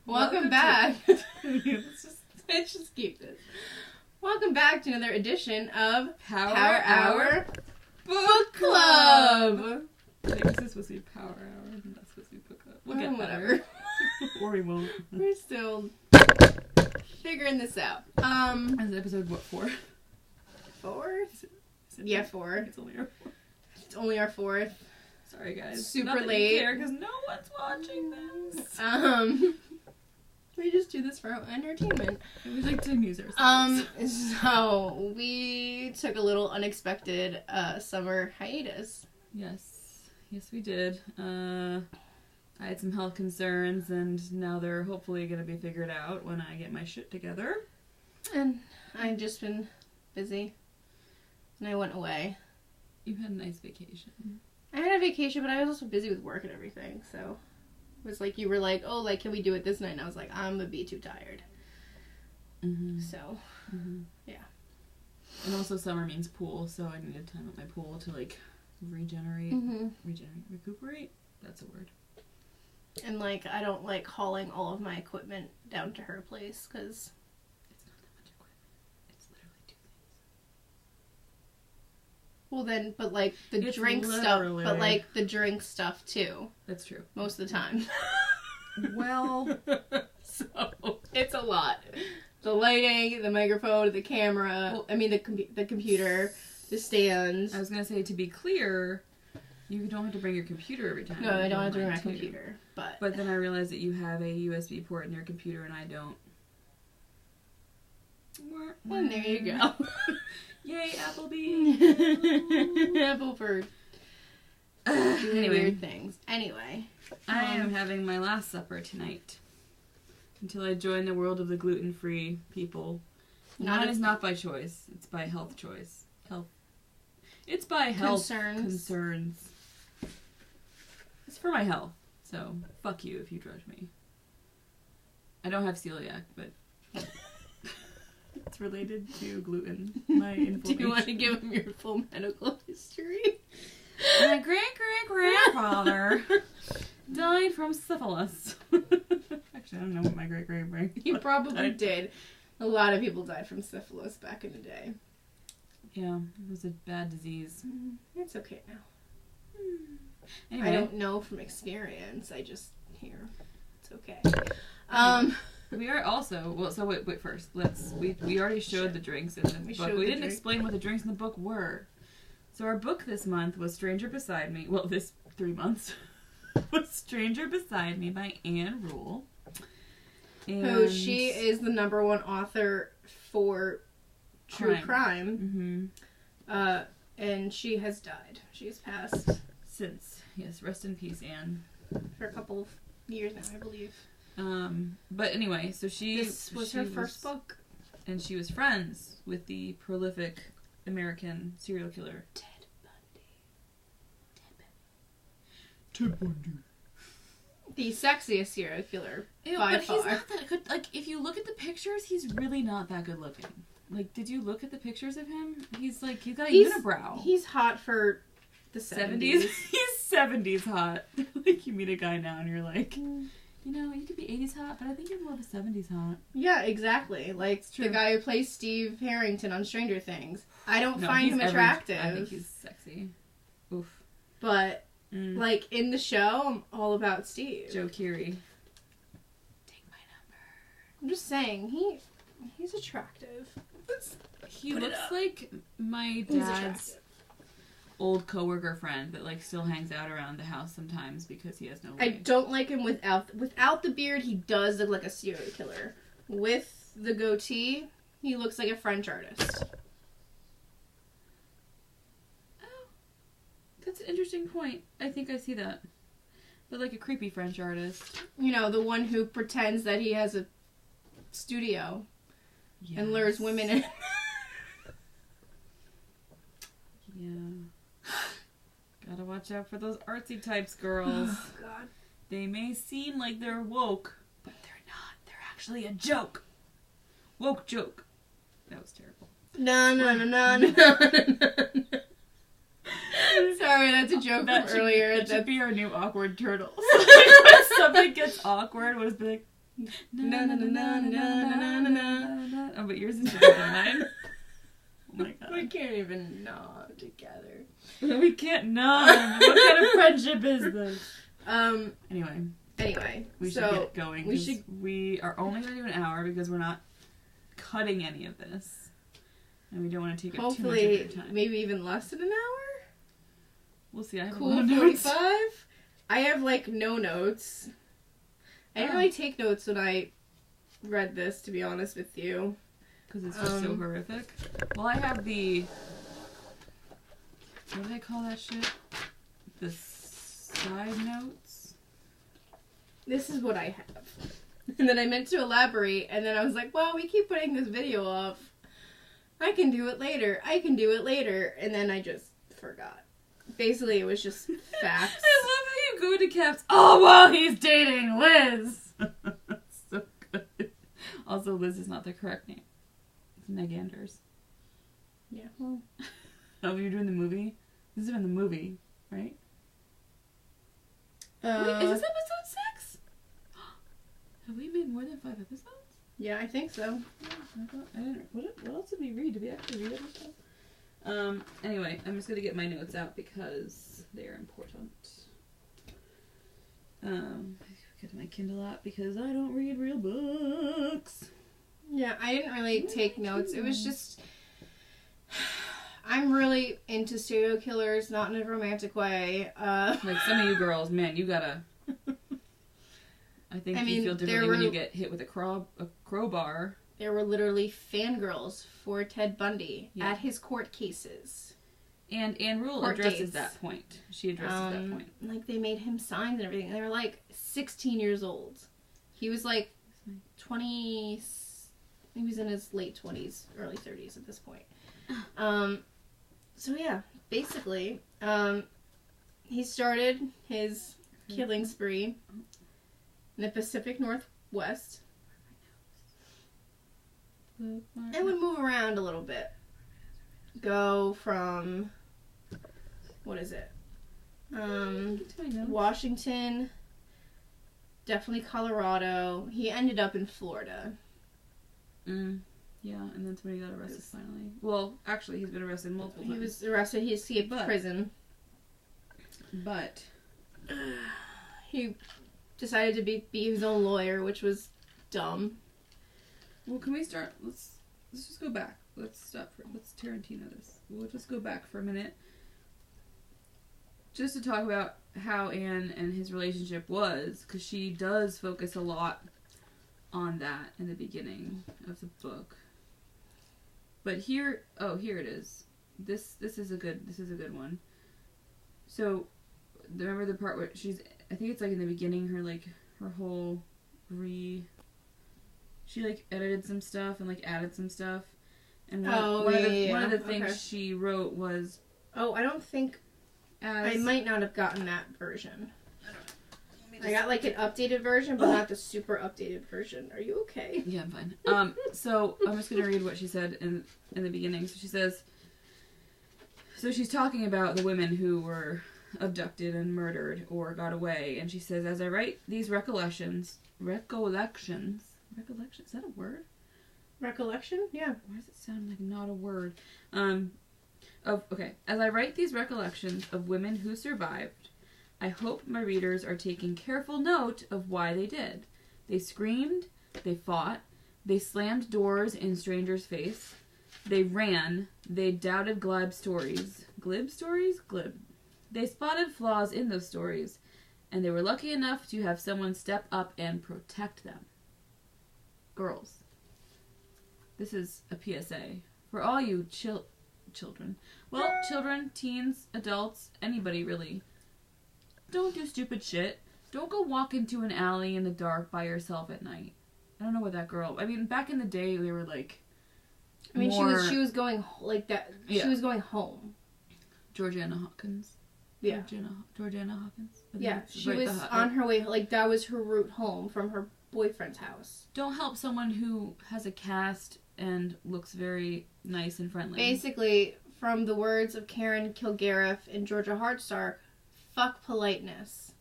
Welcome back. Let's just keep this. Welcome back to another edition of PowerHour Book Club. I think this is supposed to be Power Hour, and that's supposed to be Book Club. We'll get whatever. Or we won't. We're still figuring this out. Is it episode what, 4? 4? Is it Yeah, 4. It's only our 4th. It's only our 4th. Sorry, guys. Super Not that late. you care, because no one's watching this. We just do this for our entertainment. We like to amuse ourselves. So we took a little unexpected summer hiatus. Yes, we did. I had some health concerns, and now they're hopefully going to be figured out when I get my shit together. And I've just been busy. And I went away. You had a nice vacation. I had a vacation, but I was also busy with work and everything, so it was like you were like, oh, like, can we do it this night? And I was like, I'm gonna be too tired. Mm-hmm. So, yeah. And also summer means pool, so I needed time at my pool to, like, recuperate. That's a word. And, like, I don't like hauling all of my equipment down to her place, because it's not that much equipment. It's literally 2 things. well then, but like the It's drink literally- stuff, but like the drink stuff too. That's true. Most of the time. Well, So it's a lot. The lighting, the microphone, the camera. Well, I mean the computer, the stands. I was gonna say, to be clear, you don't have to bring your computer every time. No, I don't have to bring my mine too. computer. But then I realized that you have a USB port in your computer and I don't. And there you go. Yay, Applebee! Apple for Anyway, weird things. Anyway, I am having my last supper tonight. Until I join the world of the gluten-free people. Mine is not by choice. It's by health choice. It's by health concerns. It's for my health. So, fuck you if you judge me. I don't have celiac, but it's related to gluten. My inflammation. Do you want to give him your full medical history? My great-great-grandfather died from syphilis. Actually, I don't know what my great-great-great. You probably did. A lot of people died from syphilis back in the day. Yeah, it was a bad disease. It's okay now. Anyway. I don't know from experience. I just hear it's okay. We are also wait first. We already showed the drinks in the book. We didn't explain what the drinks in the book were. So our book this month was Stranger Beside Me. Well, this 3 months was Stranger Beside Me by Anne Rule. Who she is the #1 author for true crime. And she has died. She has passed Since. Yes, rest in peace, Anne. For a couple of years now, I believe. But anyway, so This was her first book. And she was friends with the prolific American serial killer Ted Bundy. The sexiest serial killer by far. He's not that good. Like, if you look at the pictures, he's really not that good looking. Like, did you look at the pictures of him? He's got a unibrow. He's hot for the 70s. He's 70s hot. Like, you meet a guy now and you're like, you know, you could be 80s hot, but I think you're more of a 70s hot. Yeah, exactly. Like the guy who plays Steve Harrington on Stranger Things. I don't find him attractive. I think he's sexy. Oof. But, like, in the show, I'm all about Steve. Joe Keery. Take my number. I'm just saying, he's attractive. He looks like my dad's old coworker friend that, like, still hangs out around the house sometimes because he has no I don't like him without the beard. He does look like a serial killer. With the goatee, he looks like a French artist. Oh, that's an interesting point. I think I see that. But like a creepy French artist. You know, the one who pretends that he has a studio and lures women in. Yeah. Gotta watch out for those artsy types, girls. Oh, God. They may seem like they're woke, but they're not. They're actually a joke. Woke joke. That was terrible. No. Sorry, that's a joke from earlier. That should be our new awkward turtle. When something gets awkward was like, na na na na na na na. Oh, but yours is different than mine. Oh my god. We can't even nod together. We can't nod. What kind of friendship is this? Anyway, we should get going. We are only going to do an hour because we're not cutting any of this, and we don't want to take up too much of your time. Maybe even less than an hour. We'll see. I have cool. 45. I have like no notes. I didn't really take notes when I read this, to be honest with you. Because it's just so horrific. Well, I have the... What do they call that shit? The side notes? This is what I have. And then I meant to elaborate, and then I was like, well, we keep putting this video off. I can do it later. And then I just forgot. Basically, it was just facts. I love how you go into caps. Oh, well, he's dating Liz. So good. Also, Liz is not the correct name. It's Meg Anders. Yeah, well. Oh, you're doing the movie? This is in the movie, right? Wait, is this episode 6? Have we made more than 5 episodes? Yeah, I think so. Yeah, I didn't. What else did we read? Did we actually read other stuff? Anyway, I'm just gonna get my notes out because they are important. Get my Kindle out because I don't read real books. Yeah, I didn't really take notes. It was just... I'm really into serial killers, not in a romantic way. Like some of you girls, man, you gotta... I think you feel differently when you get hit with a crowbar. There were literally fangirls for Ted Bundy at his court cases. And Anne Rule addresses that point. She addresses that point. Like, they made him signs and everything. They were, like, 16 years old. He was, like, 20... He was in his late 20s, early 30s at this point. So, yeah. Basically, he started his killing spree in the Pacific Northwest. It would move around a little bit. Go from, what is it? Washington, definitely Colorado. He ended up in Florida. Yeah, and then somebody got arrested finally. Well, actually, he's been arrested multiple times. He was arrested. He escaped prison. But he decided to be his own lawyer, which was dumb. Well, can we start? Let's just go back. Let's Tarantino this. We'll just go back for a minute. Just to talk about how Anne and his relationship was, because she does focus a lot on that in the beginning of the book. But here it is. This is a good one. So, remember the part where I think it's like in the beginning, her whole she like edited some stuff and like added some stuff. And one of the things she wrote was... Oh, I don't think... I might not have gotten that version. I got like an updated version, but not the super updated version. Are you okay? Yeah, I'm fine. So I'm just going to read what she said in the beginning. So she says... So she's talking about the women who were abducted and murdered or got away. And she says, as I write these recollections... Recollections? Is that a word? Recollection? Yeah. Why does it sound like not a word? As I write these recollections of women who survived, I hope my readers are taking careful note of why they did. They screamed, they fought, they slammed doors in strangers' face, they ran, they doubted glib stories. Glib stories? Glib. They spotted flaws in those stories, and they were lucky enough to have someone step up and protect them. Girls. This is a PSA for all you children. Well, children, teens, adults, anybody really. Don't do stupid shit. Don't go walk into an alley in the dark by yourself at night. I don't know what that girl... I mean, back in the day, they were like... I mean, she was going like that. Yeah. She was going home. Georgiana Hawkins. Yeah. Georgiana Hawkins. Yeah, she was on her way. Like, that was her route home from her boyfriend's house. Don't help someone who has a cast and looks very nice and friendly. Basically, from the words of Karen Kilgariff and Georgia Hardstark, fuck politeness.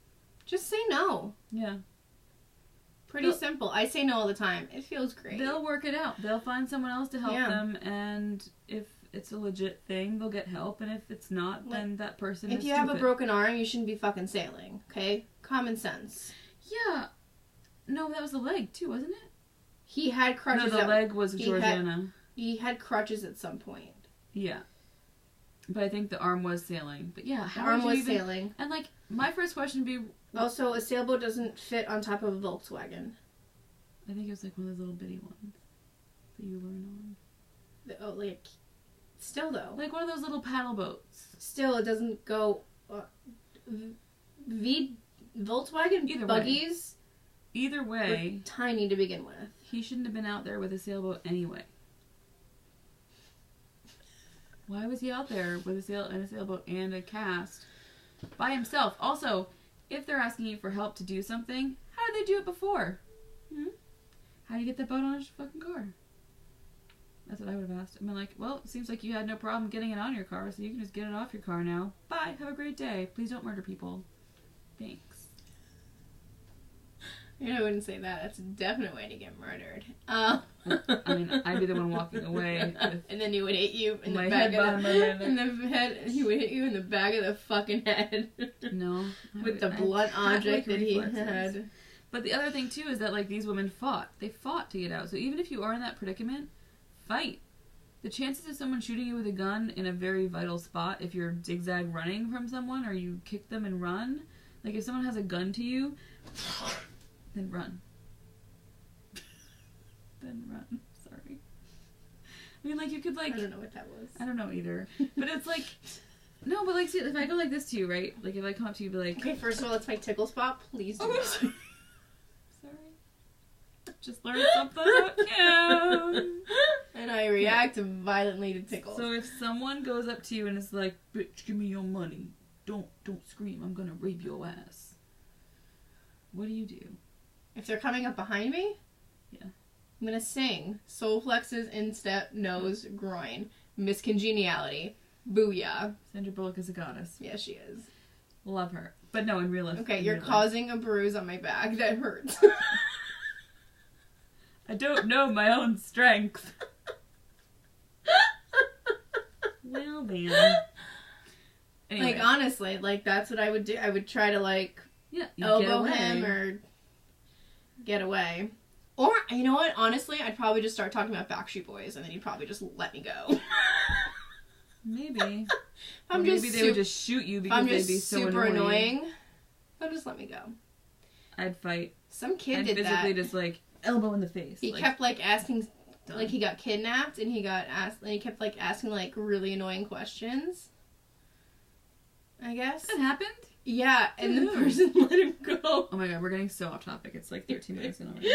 Just say no. Yeah. Pretty simple. I say no all the time. It feels great. They'll work it out. They'll find someone else to help them, and if it's a legit thing, they'll get help, and if it's not, then that person is stupid. If you have a broken arm, you shouldn't be fucking sailing, okay? Common sense. Yeah. No, that was the leg, too, wasn't it? He had crutches. No, the leg was Georgiana. He had crutches at some point. Yeah. But I think the arm was sailing. But yeah, the arm was sailing. And, like, my first question would be... Also, a sailboat doesn't fit on top of a Volkswagen. I think it was, like, one of those little bitty ones that you learn on. Still, though. Like one of those little paddle boats. Still, it doesn't go... Volkswagen Either buggies... Either way... were tiny to begin with. He shouldn't have been out there with a sailboat anyway. Why was he out there with a sailboat and a cast by himself? Also, if they're asking you for help to do something, how did they do it before? How do you get that boat on a fucking car? That's what I would have asked. I mean, like, well, it seems like you had no problem getting it on your car, so you can just get it off your car now. Bye. Have a great day. Please don't murder people. Thanks. I wouldn't say that. That's a definite way to get murdered. I mean, I'd be the one walking away. And then he would hit you in the back of the head. And he would hit you in the back of the fucking head. No. With the blunt object that he had. But the other thing, too, is that, like, these women fought. They fought to get out. So even if you are in that predicament, fight. The chances of someone shooting you with a gun in a very vital spot, if you're zigzag running from someone or you kick them and run, like, if someone has a gun to you... Then run. Sorry. I mean, like, you could, like... I don't know what that was. I don't know either. But it's like... No, but, like, see, if I go like this to you, right? Like, if I come up to you, be like... Okay, first of all, that's my tickle spot. Please do not. Sorry. Just learned something about Kim. And I react violently to tickles. So if someone goes up to you and is like, bitch, give me your money. Don't scream. I'm gonna rape your ass. What do you do? If they're coming up behind me, yeah, I'm gonna sing soul flexes, instep, nose, groin, miscongeniality, booyah. Sandra Bullock is a goddess. Yeah, she is. Love her, but no, in real life. Okay, you're causing a bruise on my back that hurts. I don't know my own strength. Well then. Anyway. Like honestly, like that's what I would do. I would try to like elbow him or get away. Or, you know what? Honestly, I'd probably just start talking about Backstreet Boys, and then he'd probably just let me go. Maybe. Maybe they would just shoot you because they'd be so super annoying. They'll just let me go. I'd fight. Some kid did that. I'd physically just, like, elbow in the face. He kept, like, asking... Like, he got kidnapped, and he kept, like, asking, like, really annoying questions. I guess. That happened? Yeah, and the person let him go. Oh my god, we're getting so off topic. It's like 13 minutes in already.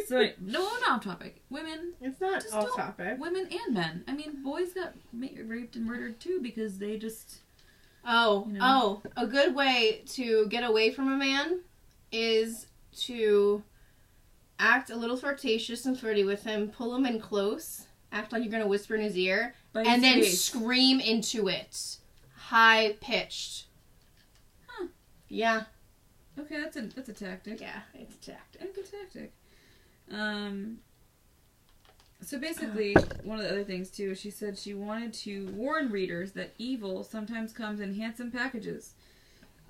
So, no, not off topic. Women. It's not off topic. Women and men. I mean, boys got raped and murdered too because they just... A good way to get away from a man is to act a little flirtatious and flirty with him, pull him in close, act like you're going to whisper in his ear, and then scream into it. High-pitched. Huh. Yeah. Okay, that's a tactic. Yeah, it's a tactic. It's a good tactic. So basically, one of the other things too, she said she wanted to warn readers that evil sometimes comes in handsome packages.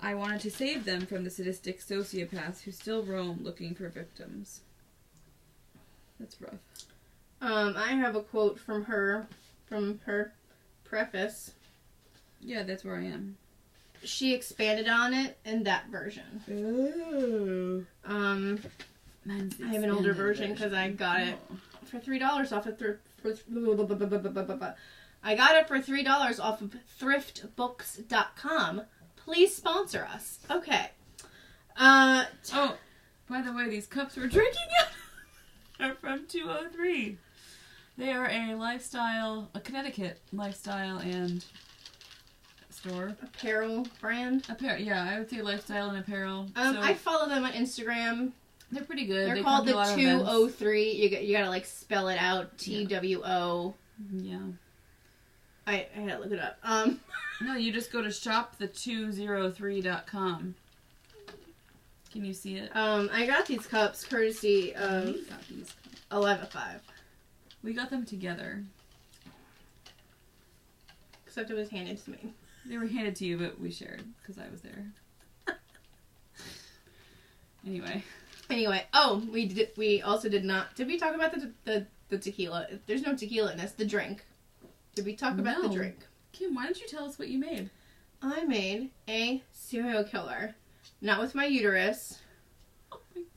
I wanted to save them from the sadistic sociopaths who still roam looking for victims. That's rough. I have a quote from her preface. Yeah, that's where I am. She expanded on it in that version. Ooh. I have an older version because I got it for $3 off of I got it for $3 off of thriftbooks.com. Please sponsor us. Okay. By the way, these cups we're drinking are from 203. They are a Connecticut lifestyle and store. Apparel brand. Yeah, I would say lifestyle and apparel. I follow them on Instagram. They're pretty good. They're called the 203. You gotta like spell it out. TWO. Yeah. I had to look it up. No, you just go to shopthe203.com. Can you see it? I got these cups courtesy of We got these. 11.5. We got them together. Except it was handed to me. They were handed to you, but we shared because I was there. Anyway, we also did not. Did we talk about the tequila? There's no tequila in this. The drink. Did we talk about the drink? Kim, why don't you tell us what you made? I made a serial killer. Not with my uterus,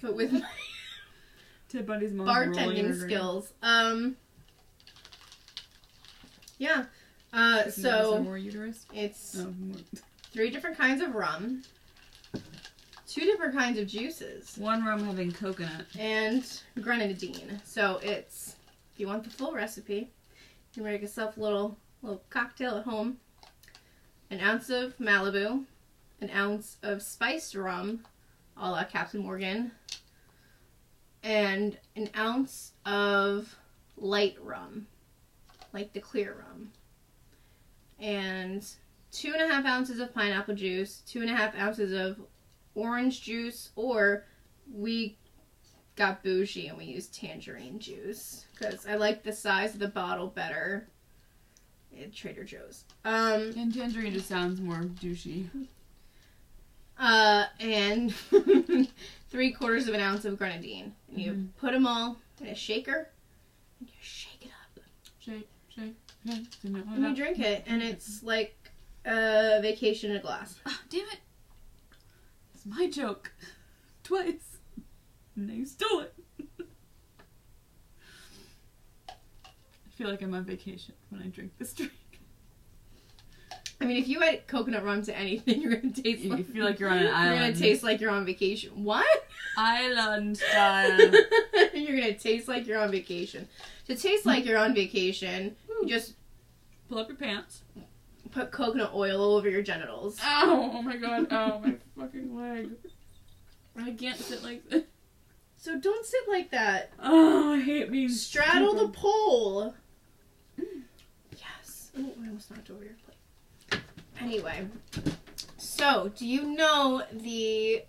but with my Ted Bundy's mom's bartending skills. Yeah. So more uterus? It's more. 3 different kinds of rum, 2 different kinds of juices, One rum having coconut, and grenadine. So it's, if you want the full recipe, you can make yourself a little cocktail at home. An ounce of Malibu, an ounce of spiced rum, a la Captain Morgan, and an ounce of light rum, like the clear rum, and 2.5 ounces of pineapple juice, 2.5 ounces of orange juice, or we got bougie and we used tangerine juice because I like the size of the bottle better at Trader Joe's. and tangerine just sounds more douchey. And 3/4 of an ounce of grenadine. And you put them all in a shaker and you shake it up. Shake. And you drink it, and it's like a vacation in a glass. Oh, damn it. It's my joke. Twice. And they stole it. I feel like I'm on vacation when I drink this drink. I mean, if you add coconut rum to anything, you're going to taste You feel like you're on an island. You're going to taste like you're on vacation. What? Island style. You're going to taste like you're on vacation. To taste like you're on vacation, you just pull up your pants. Put coconut oil all over your genitals. Ow! Oh my god. Ow, my fucking leg. I can't sit like this. So don't sit like that. Oh, I hate being straddle stupid. the pole. Yes. Oh, I almost knocked over your plate. Anyway, so do you know the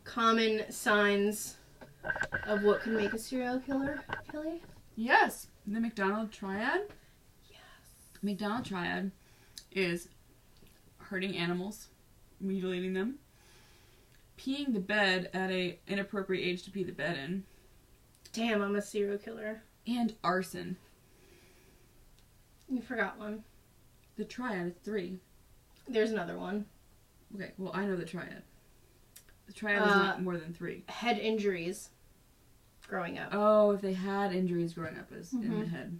common signs of what can make a serial killer, Kelly? Yes. The McDonald triad? Yes. McDonald triad is hurting animals, mutilating them, peeing the bed at a inappropriate age to pee the bed in. Damn, I'm a serial killer. And arson. You forgot one. The triad is 3. There's another one. Okay, well, I know the triad. The triad is not more than 3. Head injuries growing up. Oh, if they had injuries growing up as in the head.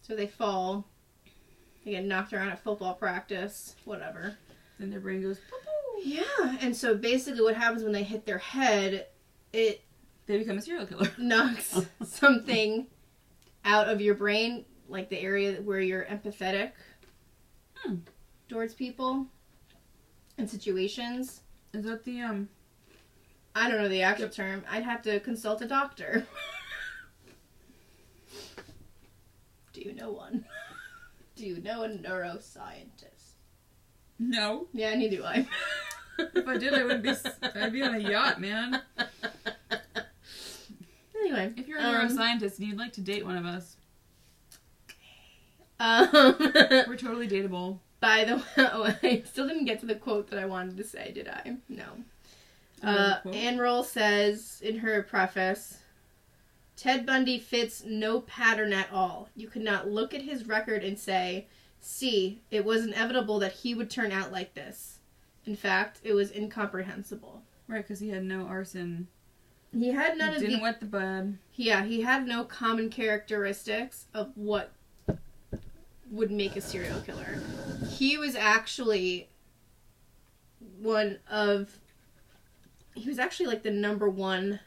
So they fall. They get knocked around at football practice. Whatever. Then their brain goes, poo-poo. Yeah, and so basically what happens when they hit their head, they become a serial killer. Knocks something out of your brain, like the area where you're empathetic towards people and situations. Is that the, I don't know the actual term. I'd have to consult a doctor. Do you know one? Do you know a neuroscientist? No. Yeah, neither do I. If I did, I'd be on a yacht, man. Anyway. If you're a neuroscientist and you'd like to date one of us, we're totally dateable. By the way, I still didn't get to the quote that I wanted to say, did I? No. Ann Roll says in her preface, Ted Bundy fits no pattern at all. You could not look at his record and say, see, it was inevitable that he would turn out like this. In fact, it was incomprehensible. Right, because he had no arson. He had none of the... Didn't wet the bed. Yeah, he had no common characteristics of what would make a serial killer. He was actually like the number one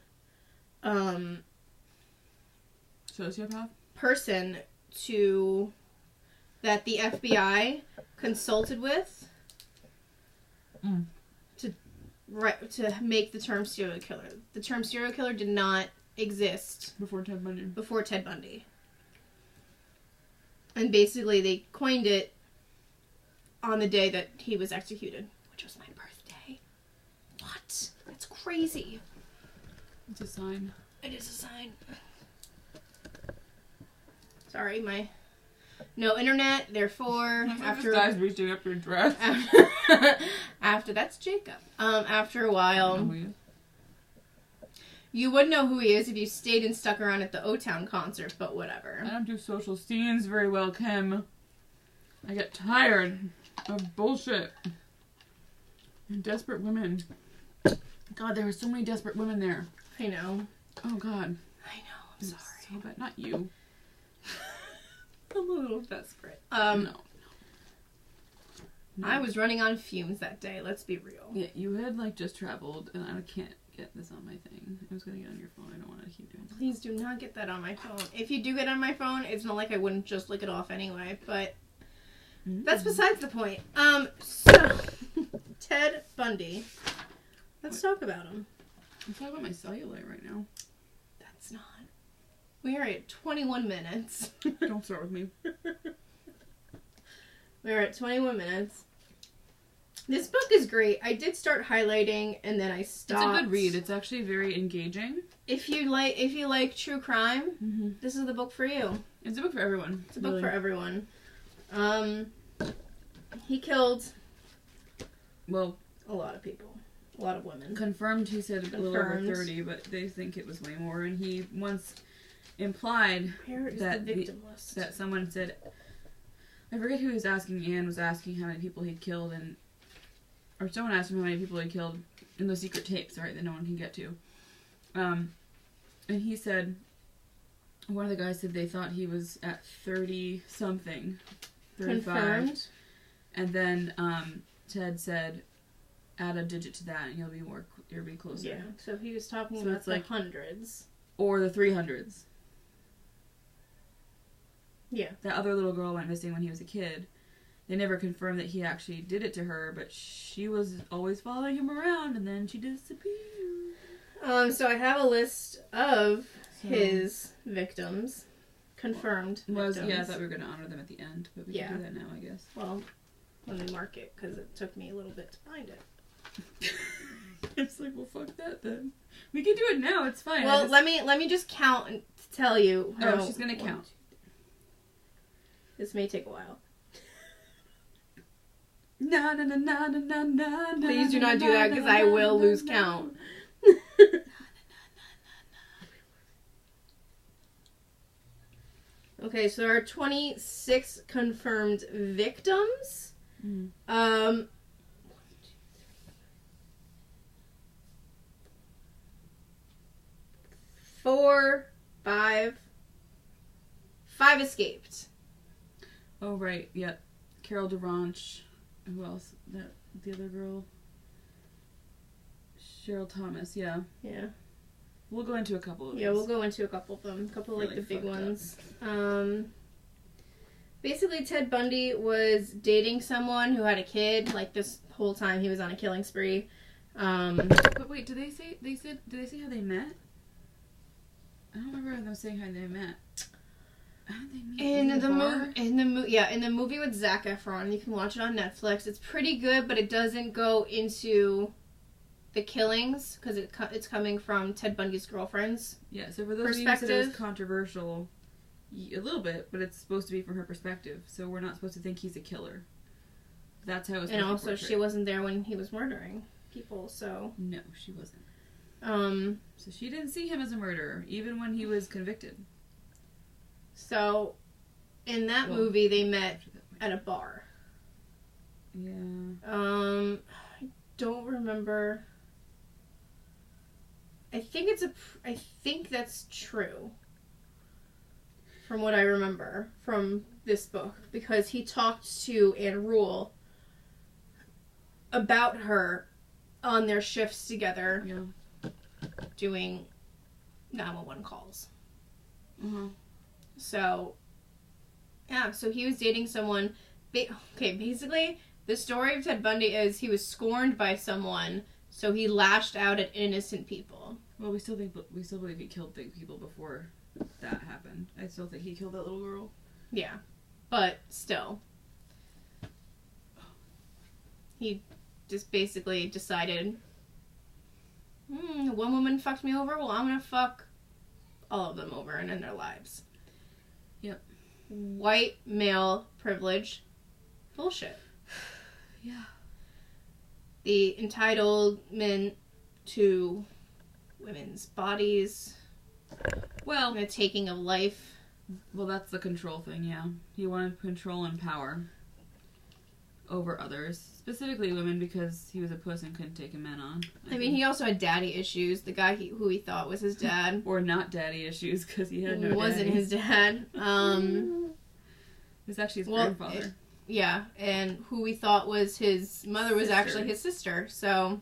sociopath person that the FBI consulted with to make the term serial killer. The term serial killer did not exist before Ted Bundy. And basically they coined it on the day that he was executed, which was my birthday. What? crazy. It's a sign. It is a sign. Sorry, no internet, therefore, after... This guy's reaching up your dress. After, that's Jacob. After a while... You would know who he is if you stayed and stuck around at the O-Town concert, but whatever. I don't do social scenes very well, Kim. I get tired of bullshit. And desperate women. God, there were so many desperate women there. I know. Oh, God. I know, I'm sorry. So bad. Not you. I'm a little desperate. No. I was running on fumes that day, let's be real. Yeah, you had, like, just traveled, and I can't get this on my thing. I was gonna get on your phone. I don't want to keep doing that. Please do not get that on my phone. If you do get on my phone, it's not like I wouldn't just lick it off anyway, but that's besides the point. So, Ted Bundy. Let's talk about him. I'm talking about my cellulite right now. That's not. We are at 21 minutes. Don't start with me. We're at 21 minutes. This book is great. I did start highlighting and then I stopped. It's a good read. It's actually very engaging. If you like true crime, this is the book for you. It's a book for everyone. It's a book for everyone. He killed a lot of people. A lot of women. Confirmed, he said a little over 30, but they think it was way more. And he once implied that the victim list. That someone said, I forget who was asking, Anne was asking how many people he'd killed, or someone asked him how many people he'd killed in those secret tapes, right, that no one can get to. And he said, one of the guys said they thought he was at 30-something. 35. Confirmed. And then Ted said, add a digit to that and you'll be closer. Yeah, so he was talking about the hundreds. Or the 300s. Yeah. That other little girl went missing when he was a kid. They never confirmed that he actually did it to her, but she was always following him around, and then she disappeared. So I have a list of his victims. Confirmed victims. Yeah, I thought we were going to honor them at the end, but we can do that now, I guess. Well, let me mark it, because it took me a little bit to find it. It's like, well, fuck that, then. We can do it now, it's fine. Well, let me just count and tell you. Oh, she's going to count. This may take a while. Na na na na na na na. Please do not do that because I will lose count. Okay, so there are 26 confirmed victims. 5 escaped. Oh right, yep. Carol DeRanche. Who else? The other girl. Cheryl Thomas, yeah. Yeah. We'll go into a couple of these. Yeah, we'll go into a couple of them. A couple of, like, the big ones. Basically, Ted Bundy was dating someone who had a kid, like, this whole time he was on a killing spree. But wait, did they say how they met? I don't remember them saying how they met. How did they meet? In the movie with Zac Efron, you can watch it on Netflix. It's pretty good, but it doesn't go into the killings because it's coming from Ted Bundy's girlfriend's. Yeah, so for those of you who said it was controversial, a little bit, but it's supposed to be from her perspective, so we're not supposed to think he's a killer. That's how it was. And also, portrayed. She wasn't there when he was murdering people, so no, she wasn't. So she didn't see him as a murderer, even when he was convicted. So, in that movie, they met at a bar. Yeah. I don't remember. I think that's true. From what I remember from this book, because he talked to Anne Rule about her on their shifts together, doing 911 calls. So, yeah, so he was dating someone. Basically, the story of Ted Bundy is he was scorned by someone, so he lashed out at innocent people. Well, we still believe he killed big people before that happened. I still think he killed that little girl. Yeah, but still, he just basically decided, one woman fucked me over, well, I'm gonna fuck all of them over and end their lives. Yep. White male privilege. Bullshit. Yeah. The entitlement to women's bodies. Well, the taking of life. Well, that's the control thing, yeah. He wanted control and power over others, specifically women, because he was a puss and couldn't take a man on. I mean, he also had daddy issues. The guy who he thought was his dad. Or not daddy issues, because he had no wasn't daddy. his dad. It was actually his grandfather. Yeah, and who we thought was his mother was actually his sister, so...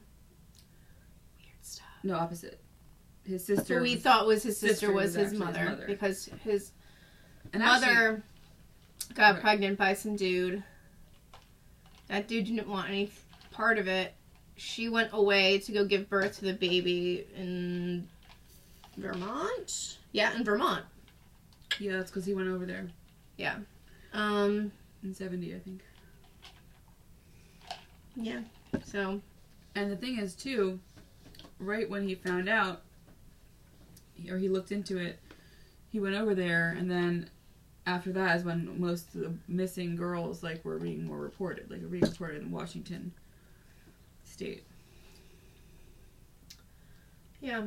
Weird stuff. No, opposite. His sister... Who we thought was his sister was his mother, because his mother got pregnant by some dude. That dude didn't want any part of it. She went away to go give birth to the baby in Vermont? Yeah, in Vermont. Yeah, that's because he went over there. Yeah. In 70, I think. Yeah, so... And the thing is, too, right when he found out, or he looked into it, he went over there, and then after that is when most of the missing girls, like, were being more reported. Like, being reported in Washington State. Yeah,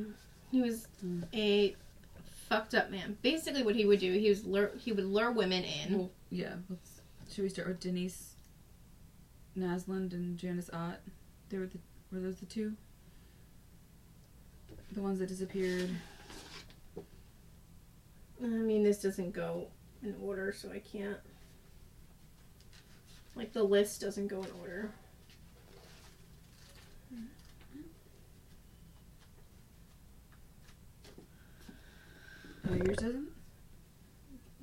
he was a fucked up man. Basically what he would do, he would lure women in. Well, yeah, should we start with Denise Naslund and Janice Ott? Were those the two? The ones that disappeared? I mean, this doesn't go in order, so I can't... Like, the list doesn't go in order. Oh, yours doesn't?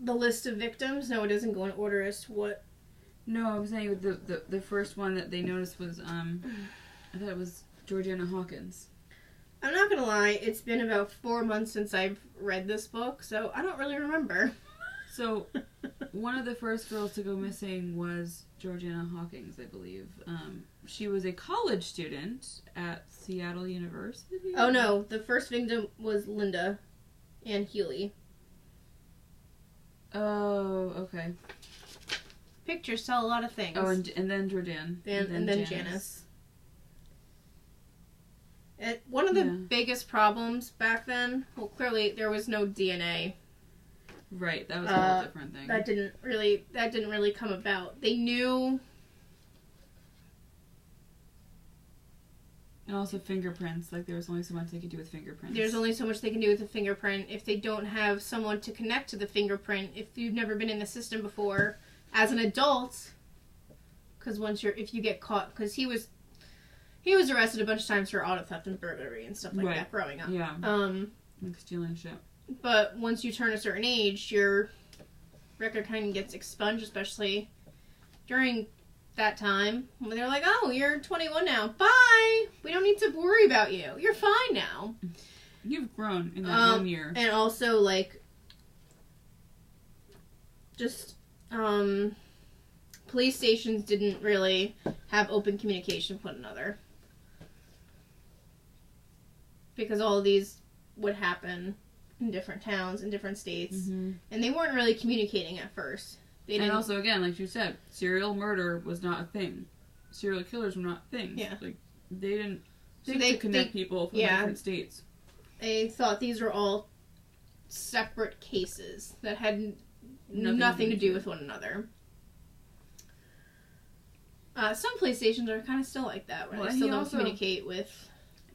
The list of victims? No, it doesn't go in order as to what... No, I'm saying the first one that they noticed was, I thought it was Georgiana Hawkins. I'm not gonna lie, it's been about 4 months since I've read this book, so I don't really remember. So, one of the first girls to go missing was Georgiana Hawkins, I believe. She was a college student at Seattle University. Oh no, the first victim was Linda Ann Healy. Oh, okay. Pictures tell a lot of things. Oh, and then Jordan. And then Janice. One of the biggest problems back then, well, clearly there was no DNA. Right, that was a whole different thing. That didn't really come about. They knew. And also fingerprints. Like, there was only so much they could do with fingerprints. There's only so much they can do with a fingerprint if they don't have someone to connect to the fingerprint. If you've never been in the system before, as an adult, because if you get caught, because he was arrested a bunch of times for auto theft and burglary and stuff like that growing up. Yeah. Like stealing shit. But once you turn a certain age, your record kind of gets expunged, especially during that time when they're like, "Oh, you're 21 now. Bye. We don't need to worry about you. You're fine now. You've grown in that 1 year." And also, like, just police stations didn't really have open communication with one another. Because all of these would happen in different towns, in different states. Mm-hmm. And they weren't really communicating at first. And also, again, like you said, serial murder was not a thing. Serial killers were not things. Yeah. Like, they didn't think to connect people from different states. They thought these were all separate cases that had nothing to do with one another. Some police stations are kind of still like that, where they still don't communicate with...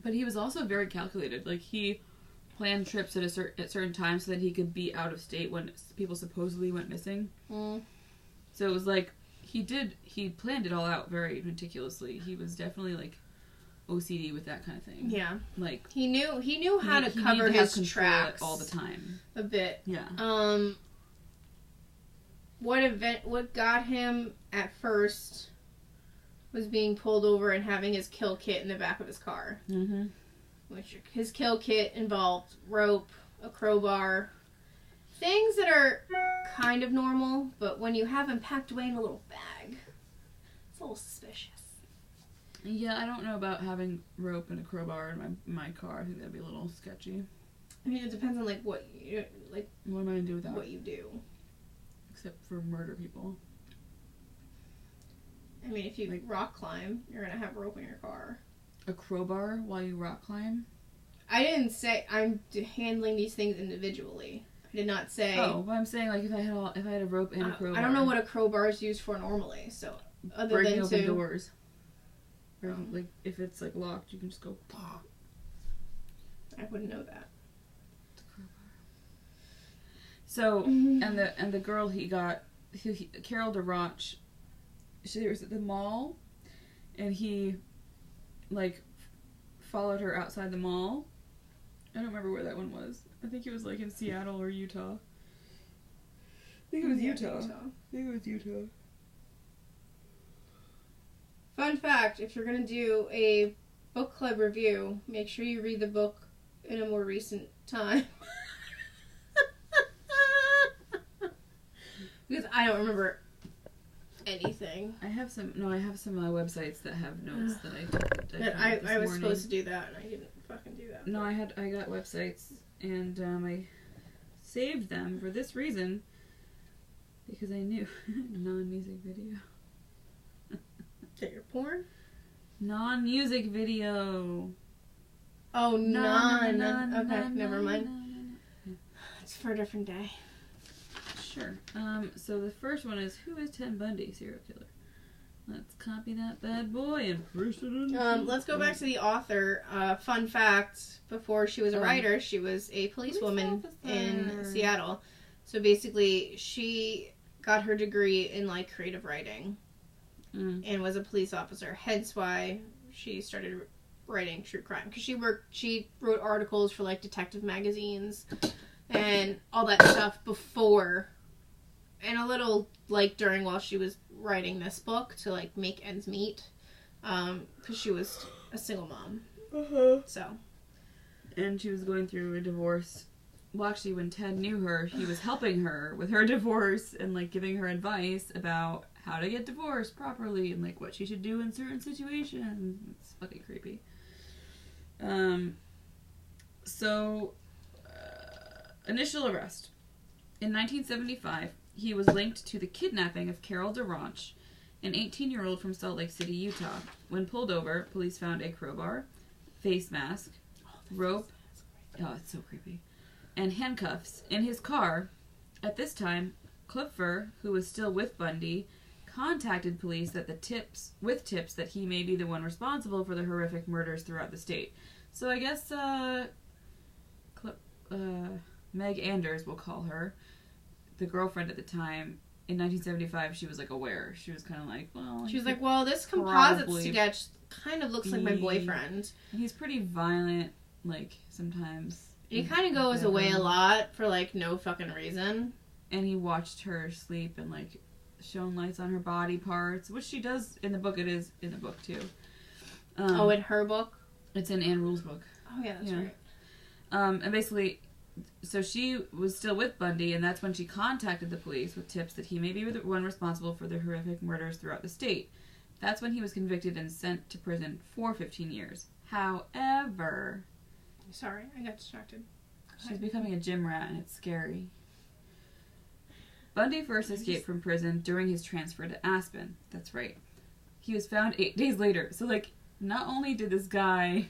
But he was also very calculated. Like, he planned trips at certain times so that he could be out of state when people supposedly went missing. Mm. So it was like, he planned it all out very meticulously. He was definitely, like, OCD with that kind of thing. Yeah. Like, he knew how to cover his tracks all the time. A bit. Yeah. What got him at first was being pulled over and having his kill kit in the back of his car. Mm-hmm. Which his kill kit involved rope, a crowbar, things that are kind of normal, but when you have them packed away in a little bag, it's a little suspicious. Yeah, I don't know about having rope and a crowbar in my car. I think that'd be a little sketchy. I mean, it depends on, like, what you, like... What am I gonna do with that? What you do. Except for murder people. I mean, if you, like, rock climb, you're gonna have rope in your car. A crowbar while you rock climb? I didn't say I'm handling these things individually. I did not say... Oh, but I'm saying, like, if I had a rope and a crowbar. I don't know what a crowbar is used for normally, so... Other breaking than open doors. Like, if it's, like, locked, you can just go... I wouldn't know that. So, and the girl Carol DeRoche, she was at the mall, and he, like, followed her outside the mall. I don't remember where that one was. I think it was, like, in Seattle or Utah. I think it was Utah. Fun fact, if you're going to do a book club review, make sure you read the book in a more recent time. Because I don't remember anything. I have some websites that have notes that I took. I was supposed to do that, and I didn't fucking do that. No, I got websites, and I saved them for this reason, because I knew non-music video. Is that your porn? Non-music video. Oh, okay, never mind. It's for a different day. Sure. So the first one is, who is Ted Bundy, serial killer? Let's copy that bad boy and paste it in. Let's go back to the author. Fun fact, before she was a writer, she was a policewoman in Seattle. So basically, she got her degree in, like, creative writing. And was a police officer. Hence why she started writing true crime. Because she wrote articles for, like, detective magazines and all that stuff before. And a little, like, during while she was writing this book to, like, make ends meet. Because she was a single mom. So. And she was going through a divorce. Well, actually, when Ted knew her, he was helping her with her divorce and, like, giving her advice about how to get divorced properly and, like, what she should do in certain situations. It's fucking creepy. Initial arrest. In 1975, he was linked to the kidnapping of Carol DeRoche, an 18-year-old from Salt Lake City, Utah. When pulled over, police found a crowbar, face mask, rope, it's so creepy, and handcuffs in his car. At this time, Klipfer, who was still with Bundy, contacted police with tips that he may be the one responsible for the horrific murders throughout the state. So I guess Meg Anders, we'll call her, the girlfriend at the time, in 1975, she was, like, aware. She was kind of like, well... She was like, well, this composite sketch kind of looks like my boyfriend. And he's pretty violent, like, sometimes. He kind of goes away a lot for, like, no fucking reason. And he watched her sleep and, like, shone lights on her body parts, which she does in the book. It is in the book, too. In her book? It's in Anne Rule's book. Oh, yeah, that's right. And basically... So she was still with Bundy, and that's when she contacted the police with tips that he may be the one responsible for the horrific murders throughout the state. That's when he was convicted and sent to prison for 15 years. However... Sorry, I got distracted. She's becoming a gym rat, and it's scary. Bundy first escaped from prison during his transfer to Aspen. That's right. He was found 8 days later. So, like, not only did this guy...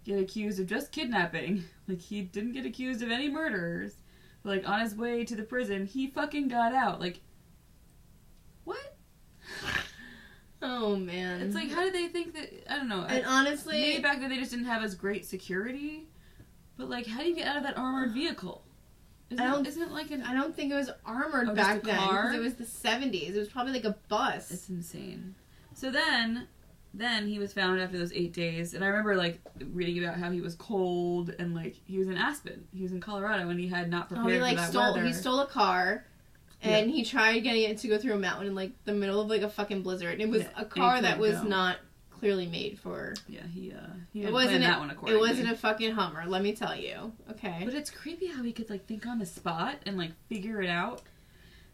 get accused of just kidnapping. Like, he didn't get accused of any murders. But, like, on his way to the prison, he fucking got out. Like, what? Oh, man. It's like, how did they think that... I don't know. And honestly... Maybe back then they just didn't have as great security. But, like, how do you get out of that armored vehicle? I don't think it was armored back then. Because it was the 70s. It was probably like a bus. It's insane. So then he was found after those 8 days, and I remember, like, reading about how he was cold, and, like, he was in Aspen. He was in Colorado, and he had not prepared for that weather. He stole a car, and he tried getting it to go through a mountain in, like, the middle of, like, a fucking blizzard. It was a car that was not clearly made for... Yeah, he didn't plan that one accordingly. It wasn't a fucking Hummer, let me tell you. Okay. But it's creepy how he could, like, think on the spot and, like, figure it out.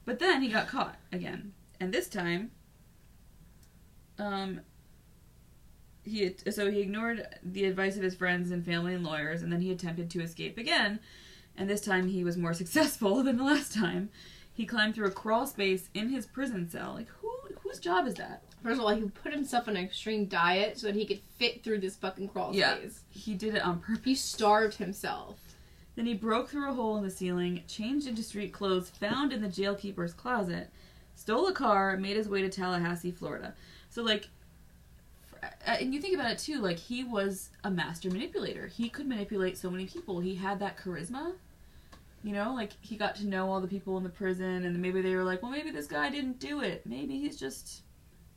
But then he got caught again. And this time, he ignored the advice of his friends and family and lawyers, and then he attempted to escape again, and this time he was more successful than the last time. He climbed through a crawl space in his prison cell. Like, whose job is that? First of all, he put himself on an extreme diet so that he could fit through this fucking crawl space. He did it on purpose. He starved himself. Then he broke through a hole in the ceiling, changed into street clothes found in the jailkeeper's closet, stole a car, made his way to Tallahassee, Florida. So, like, and you think about it, too, like, he was a master manipulator. He could manipulate so many people. He had that charisma. You know, like, he got to know all the people in the prison, and maybe they were like, well, maybe this guy didn't do it. Maybe he's just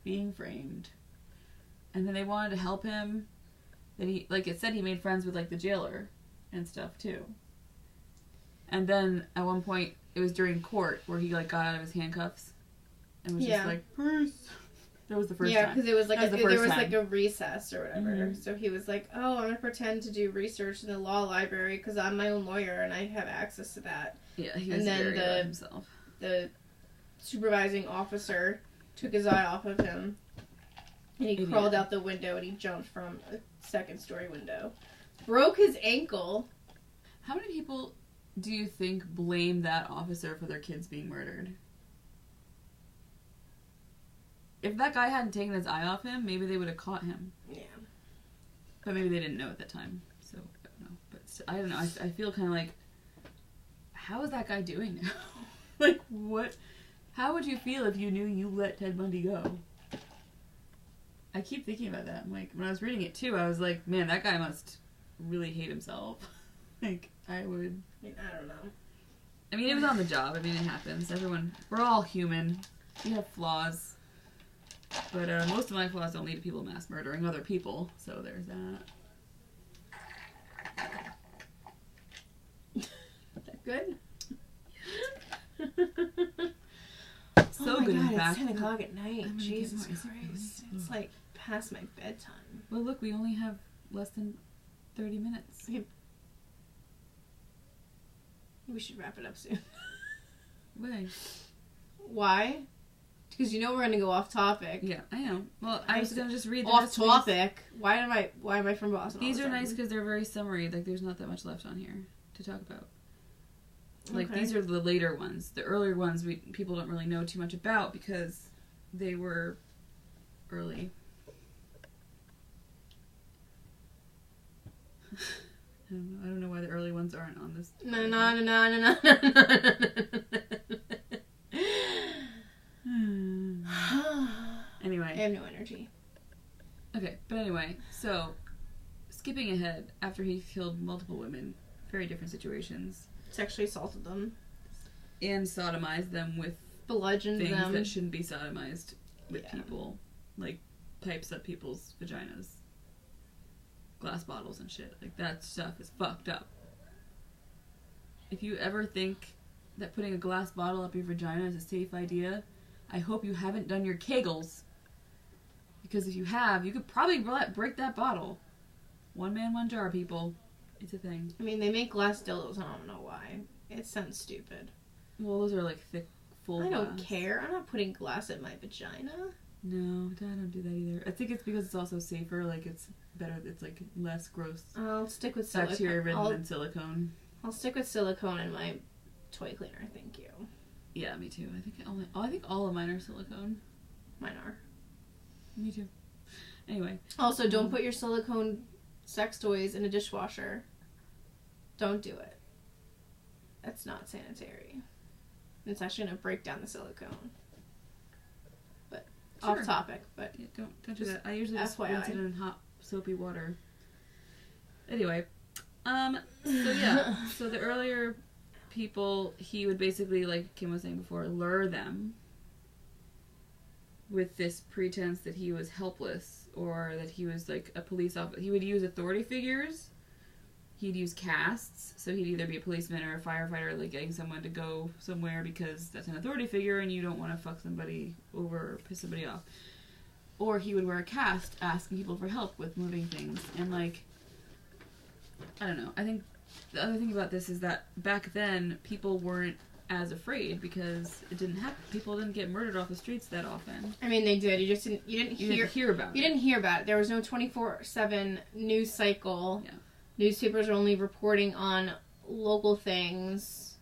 being framed. And then they wanted to help him. Then he, like it said, he made friends with, like, the jailer and stuff, too. And then, at one point, it was during court where he, like, got out of his handcuffs and was just like, peace. That was the first time. Yeah, because it was like there was like a recess or whatever. Mm-hmm. So he was like, "Oh, I'm gonna pretend to do research in the law library because I'm my own lawyer and I have access to that." Yeah, he was very about himself. The supervising officer took his eye off of him, and he crawled out the window and he jumped from a second-story window, broke his ankle. How many people do you think blame that officer for their kids being murdered? If that guy hadn't taken his eye off him, maybe they would have caught him. Yeah. But maybe they didn't know at the time. So, I don't know. But I don't know. I feel kind of like, how is that guy doing now? Like, what? How would you feel if you knew you let Ted Bundy go? I keep thinking about that. I'm like, when I was reading it too, I was like, man, that guy must really hate himself. Like, I would. I mean, I don't know. I mean, it was on the job. I mean, it happens. We're all human. We have flaws. But most of my flaws don't lead to people mass murdering other people, so there's that. Is that good? So oh good, God, in fact. It's 10 o'clock at night. Jesus Christ. It's like past my bedtime. Well, look, we only have less than 30 minutes. We should wrap it up soon. Why? Because you know we're going to go off topic. Yeah, I know. Well, I was going to just read the off topic. Why am I from Boston? These are nice because they're very summary. Like, there's not that much left on here to talk about. Like, these are the later ones. The earlier ones people don't really know too much about because they were early. I don't know why the early ones aren't on this. No. Anyway. I have no energy. Okay, but anyway, so, skipping ahead, after he killed multiple women, very different situations. Sexually assaulted them. And sodomized them with bludgeoned things them. That shouldn't be sodomized with people. Like, pipes up people's vaginas. Glass bottles and shit. Like, that stuff is fucked up. If you ever think that putting a glass bottle up your vagina is a safe idea, I hope you haven't done your Kegels. Because if you have, you could probably break that bottle. One man, one jar, people. It's a thing. I mean, they make glass dildos. I don't know why. It sounds stupid. Well, those are like thick, full glass. I don't care. I'm not putting glass in my vagina. No, I don't do that either. I think it's because it's also safer. Like, it's better. It's like less gross. I'll stick with silicone. Bacteria-ridden than silicone. I'll stick with silicone in my toy cleaner. Thank you. Yeah, me too. I think all of mine are silicone. Mine are. Me too. Anyway. Also, don't put your silicone sex toys in a dishwasher. Don't do it. That's not sanitary. It's actually going to break down the silicone. But sure. Off topic. But yeah, don't do that. I usually just rinse it in hot soapy water. Anyway, so yeah, so the earlier people, he would basically, like Kim was saying before, lure them with this pretense that he was helpless or that he was like a police officer. He would use authority figures. He'd use casts, so he'd either be a policeman or a firefighter, like getting someone to go somewhere because that's an authority figure and you don't want to fuck somebody over or piss somebody off. Or he would wear a cast asking people for help with moving things. And, like, I don't know. I think the other thing about this is that back then, people weren't as afraid because it didn't happen. People didn't get murdered off the streets that often. I mean, they did. You didn't hear about it. You didn't hear about it. There was no 24/7 news cycle. Yeah. Newspapers were only reporting on local things.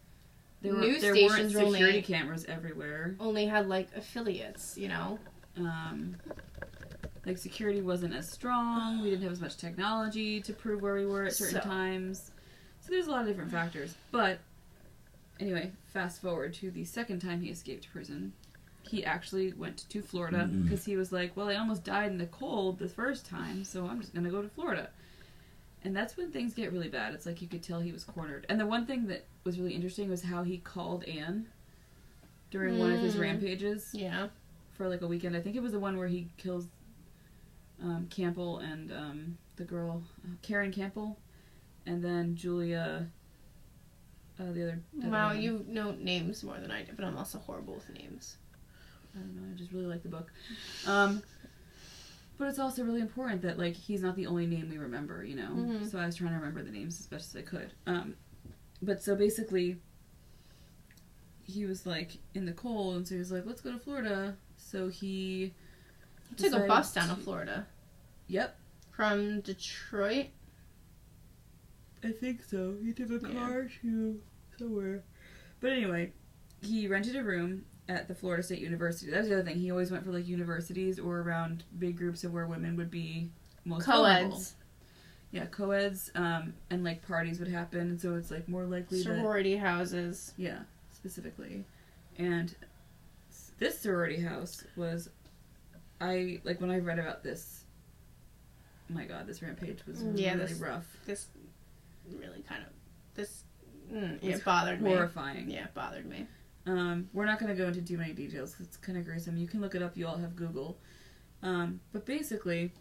There weren't security cameras everywhere. Only had, like, affiliates, you know? Like, security wasn't as strong. We didn't have as much technology to prove where we were at certain times. So there's a lot of different factors. But, anyway, fast forward to the second time he escaped prison. He actually went to Florida because he was like, well, I almost died in the cold the first time, so I'm just going to go to Florida. And that's when things get really bad. It's like you could tell he was cornered. And the one thing that was really interesting was how he called Anne during one of his rampages. Yeah. For like a weekend. I think it was the one where he kills Campbell and the girl, Karen Campbell, and then Julia, the other... Wow, you know names more than I do, but I'm also horrible with names. I don't know, I just really like the book. But it's also really important that, like, he's not the only name we remember, you know? Mm-hmm. So I was trying to remember the names as best as I could. But so basically, he was, like, in the cold, and so he was like, let's go to Florida. So he took a bus down to Florida. Yep. From Detroit? I think so. He took a car to somewhere. But anyway, he rented a room at the Florida State University. That's the other thing. He always went for, like, universities or around big groups of where women would be most vulnerable. Co-eds. Yeah, co-eds, and, like, parties would happen, so it's, like, more likely sorority houses. Yeah, specifically. And this sorority house was, when I read about this, my God, this rampage was really rough. This really kind of, it bothered me. Horrifying. Yeah, it bothered me. We're not going to go into too many details because it's kind of gruesome. You can look it up. You all have Google. But basically,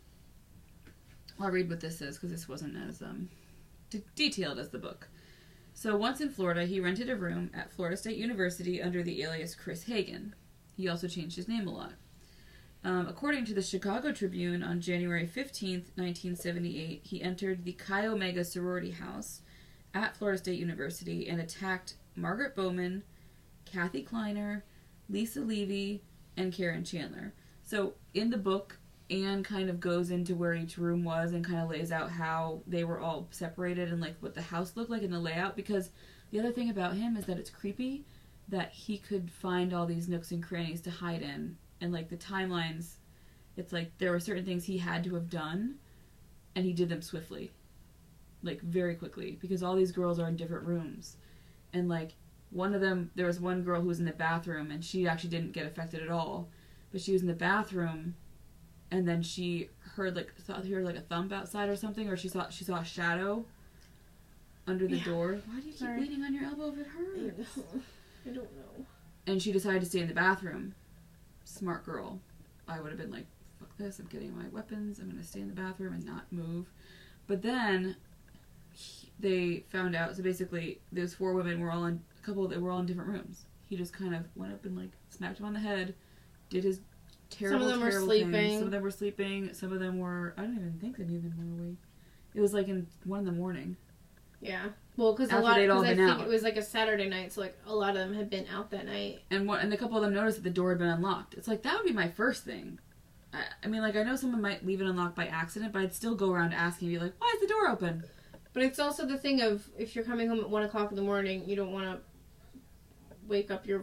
I'll read what this is because this wasn't as detailed as the book. So once in Florida, he rented a room at Florida State University under the alias Chris Hagen. He also changed his name a lot. According to the Chicago Tribune, on January 15th, 1978, he entered the Chi Omega sorority house at Florida State University and attacked Margaret Bowman, Kathy Kleiner, Lisa Levy, and Karen Chandler. So in the book, Anne kind of goes into where each room was and kind of lays out how they were all separated and like what the house looked like in the layout, because the other thing about him is that it's creepy that he could find all these nooks and crannies to hide in, and like the timelines, it's like there were certain things he had to have done and he did them swiftly, like very quickly, because all these girls are in different rooms, and like one of them, there was one girl who was in the bathroom and she actually didn't get affected at all, but she was in the bathroom and then she heard like a thump outside or something, or she saw a shadow under the door. Why do you keep leaning on your elbow if it hurts? I don't know. And she decided to stay in the bathroom. Smart girl. I would have been like, fuck this, I'm getting my weapons, I'm going to stay in the bathroom and not move. But then they found out, so basically those four women were all in, a couple that were all in different rooms. He just kind of went up and like smacked them on the head, did his terrible, some of them were sleeping. Things. Some of them were sleeping, some of them were, I don't even think any of them were awake. It was like in 1 a.m. Yeah. Well, because I think it was like a Saturday night, so like a lot of them had been out that night. And a couple of them noticed that the door had been unlocked. It's like, that would be my first thing. I mean, like, I know someone might leave it unlocked by accident, but I'd still go around asking, be like, why is the door open? But it's also the thing of, if you're coming home at 1 o'clock in the morning, you don't want to wake up your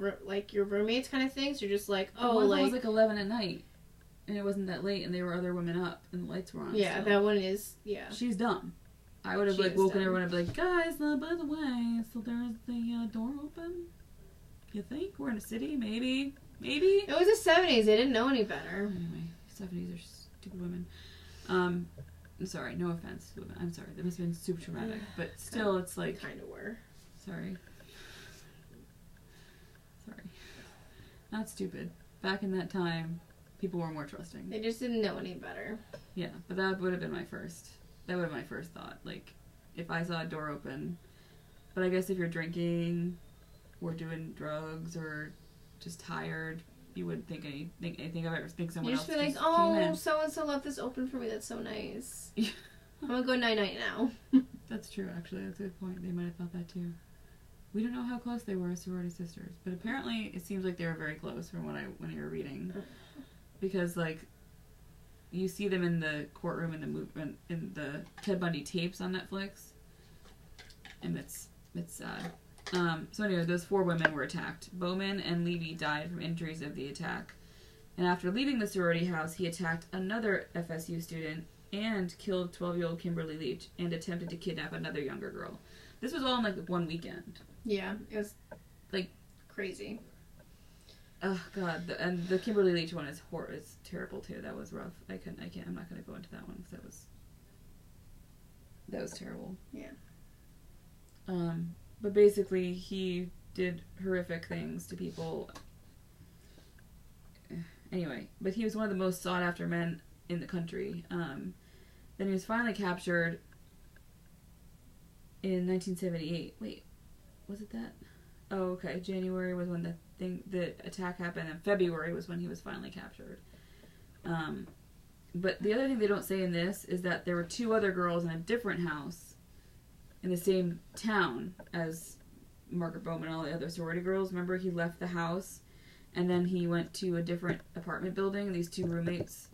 roommates kind of thing, so you're just like, oh, like... It was like 11 at night, and it wasn't that late, and there were other women up, and the lights were on. Yeah, that one is, yeah. She's dumb. I would have like woken everyone up and be like, guys, by the way, so there's the door open? You think? We're in a city? Maybe? It was the 70s. They didn't know any better. Anyway, 70s are stupid women. I'm sorry, no offense to women. I'm sorry, that must have been super traumatic. But still, it's like... They kind of were. Sorry. Not stupid. Back in that time, people were more trusting. They just didn't know any better. Yeah, but that would have been my first... That would have been my first thought. Like, if I saw a door open. But I guess if you're drinking or doing drugs or just tired, you wouldn't think anything of it, or think someone else just came in. You just be like, oh, so-and-so left this open for me. That's so nice. I'm going to go night-night now. That's true, actually. That's a good point. They might have thought that, too. We don't know how close they were as sorority sisters, but apparently it seems like they were very close from when you were reading, because like you see them in the courtroom in the Ted Bundy tapes on Netflix, and it's sad. So anyway, those 4 women were attacked. Bowman and Levy died from injuries of the attack, and after leaving the sorority house, he attacked another FSU student and killed 12-year-old Kimberly Leach and attempted to kidnap another younger girl. This was all in like one weekend. Yeah, it was like crazy. Oh god, and the Kimberly Leach one is It's terrible too. That was rough. I'm not gonna go into that one because that was terrible. Yeah. But basically he did horrific things to people. Anyway, but he was one of the most sought after men in the country. Then he was finally captured in 1978. Wait, was it that? Oh, okay. January was when the attack happened, and February was when he was finally captured. But the other thing they don't say in this is that there were 2 other girls in a different house in the same town as Margaret Bowman and all the other sorority girls. Remember, he left the house, and then he went to a different apartment building. These 2 roommates,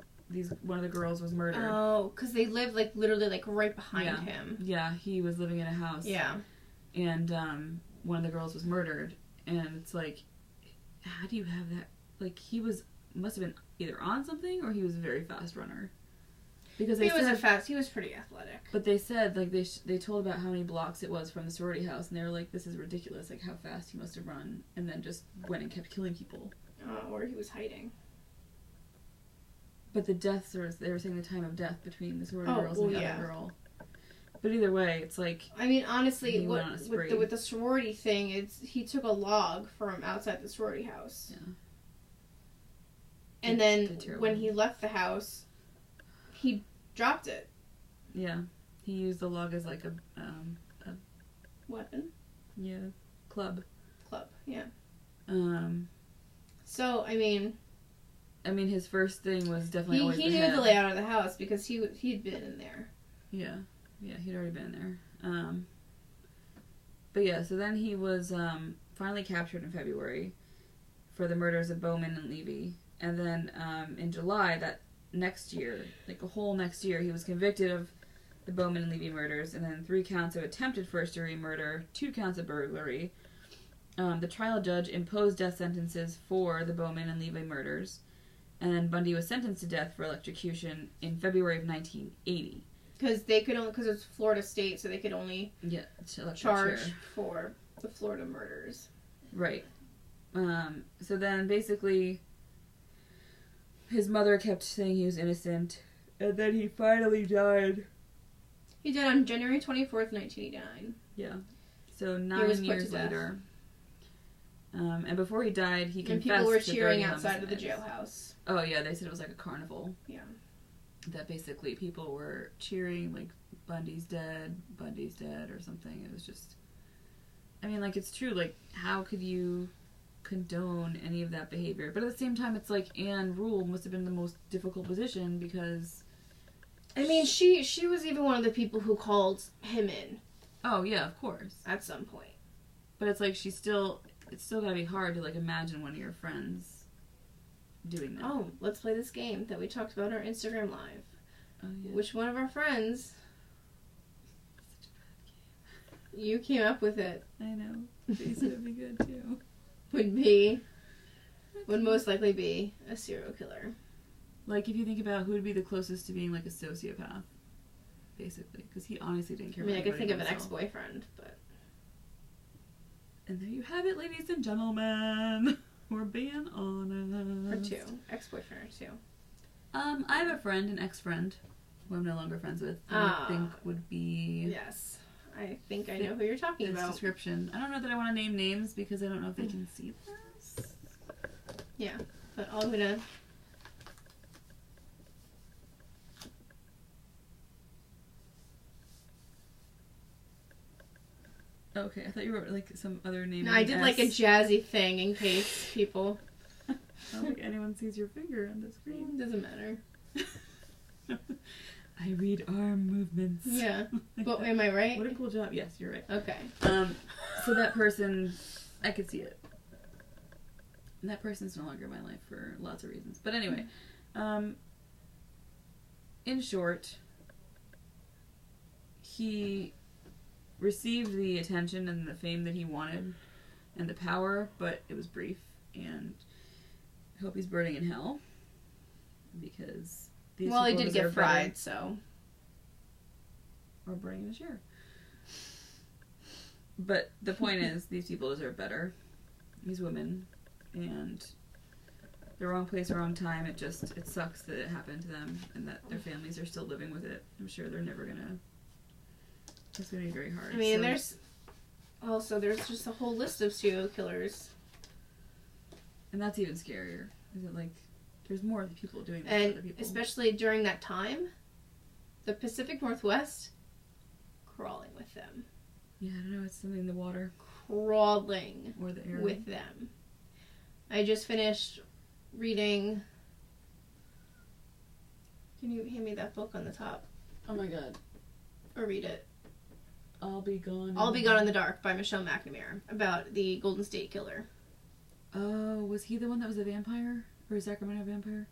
one of the girls was murdered. Oh, because they lived like literally like right behind him. Yeah, he was living in a house. Yeah. And one of the girls was murdered, and it's like, how do you have that? Like, must have been either on something or he was a very fast runner. Because he was pretty athletic. But they said, like, they told about how many blocks it was from the sorority house, and they were like, this is ridiculous, like, how fast he must have run, and then just went and kept killing people. Or he was hiding. But the deaths, they were saying the time of death between the sorority girls and the other girl. But either way, it's like... I mean, honestly, with the sorority thing, he took a log from outside the sorority house. Yeah. And then when he left the house, he dropped it. Yeah. He used the log as like a weapon? Yeah. Club, yeah. So, I mean, his first thing was definitely always he knew the layout of the house because he'd been in there. Yeah. Yeah, he'd already been there. But yeah, so then he was finally captured in February for the murders of Bowman and Levy. And then in July, that next year, like a whole next year, he was convicted of the Bowman and Levy murders, and then 3 counts of attempted first-degree murder, 2 counts of burglary. The trial judge imposed death sentences for the Bowman and Levy murders, and then Bundy was sentenced to death for electrocution in February of 1980. Because it's Florida state, so they could only charge for the Florida murders. Right. So then basically his mother kept saying he was innocent, and then he finally died. He died on January 24th, 1989. Yeah. So 9 years later. And before he died, he confessed. And people were cheering outside of the jailhouse. Oh yeah, they said it was like a carnival. Yeah. That basically people were cheering, like, Bundy's dead, or something. It was just... I mean, like, it's true. Like, how could you condone any of that behavior? But at the same time, it's like Anne Rule must have been the most difficult position because... I mean, she was even one of the people who called him in. Oh, yeah, of course. At some point. But it's like it's still gotta be hard to, like, imagine one of your friends doing that. Oh, let's play this game that we talked about on our Instagram Live. Oh, yeah. Which one of our friends... Such a bad game. You came up with it. I know. They said it'd be good, too. Would most likely be a serial killer. Like, if you think about who would be the closest to being, like, a sociopath, basically. Because he honestly didn't care about I could think of an ex-boyfriend, but... And there you have it, ladies and gentlemen. We're being honest. Or 2. Ex-boyfriend or 2. I have a friend, an ex-friend, who I'm no longer friends with, who I think would be... Yes. I think I know who you're talking about. Description. I don't know that I want to name names because I don't know if they can see this. Yeah. But I'm gonna... Okay, I thought you wrote, like, some other name. No, I did, like, a jazzy thing in case people... I don't think anyone sees your finger on the screen. Doesn't matter. I read arm movements. Yeah. But am I right? What a cool job. Yes, you're right. Okay. So that person, I could see it. And that person's no longer in my life for lots of reasons. But anyway, in short, he received the attention and the fame that he wanted and the power, but it was brief. And I hope he's burning in hell because these Well, he people did get deserve fried, better. so. Or burning in a chair. But the point is, these people deserve better. These women. And the wrong place, wrong time. It sucks that it happened to them and that their families are still living with it. I'm sure they're never gonna. It's gonna be very hard. I mean, there's just a whole list of serial killers. And that's even scarier. Is it like there's more people doing this and to other people? Especially during that time, the Pacific Northwest, crawling with them. Yeah, I don't know. It's something in the water. Crawling Or the air. with them. I just finished reading. Can you hand me that book on the top? Oh my god. Or read it. I'll Be Gone. I'll Be Gone in the Dark by Michelle McNamara about the Golden State Killer. Oh, was he the one that was a vampire? Or a Sacramento vampire?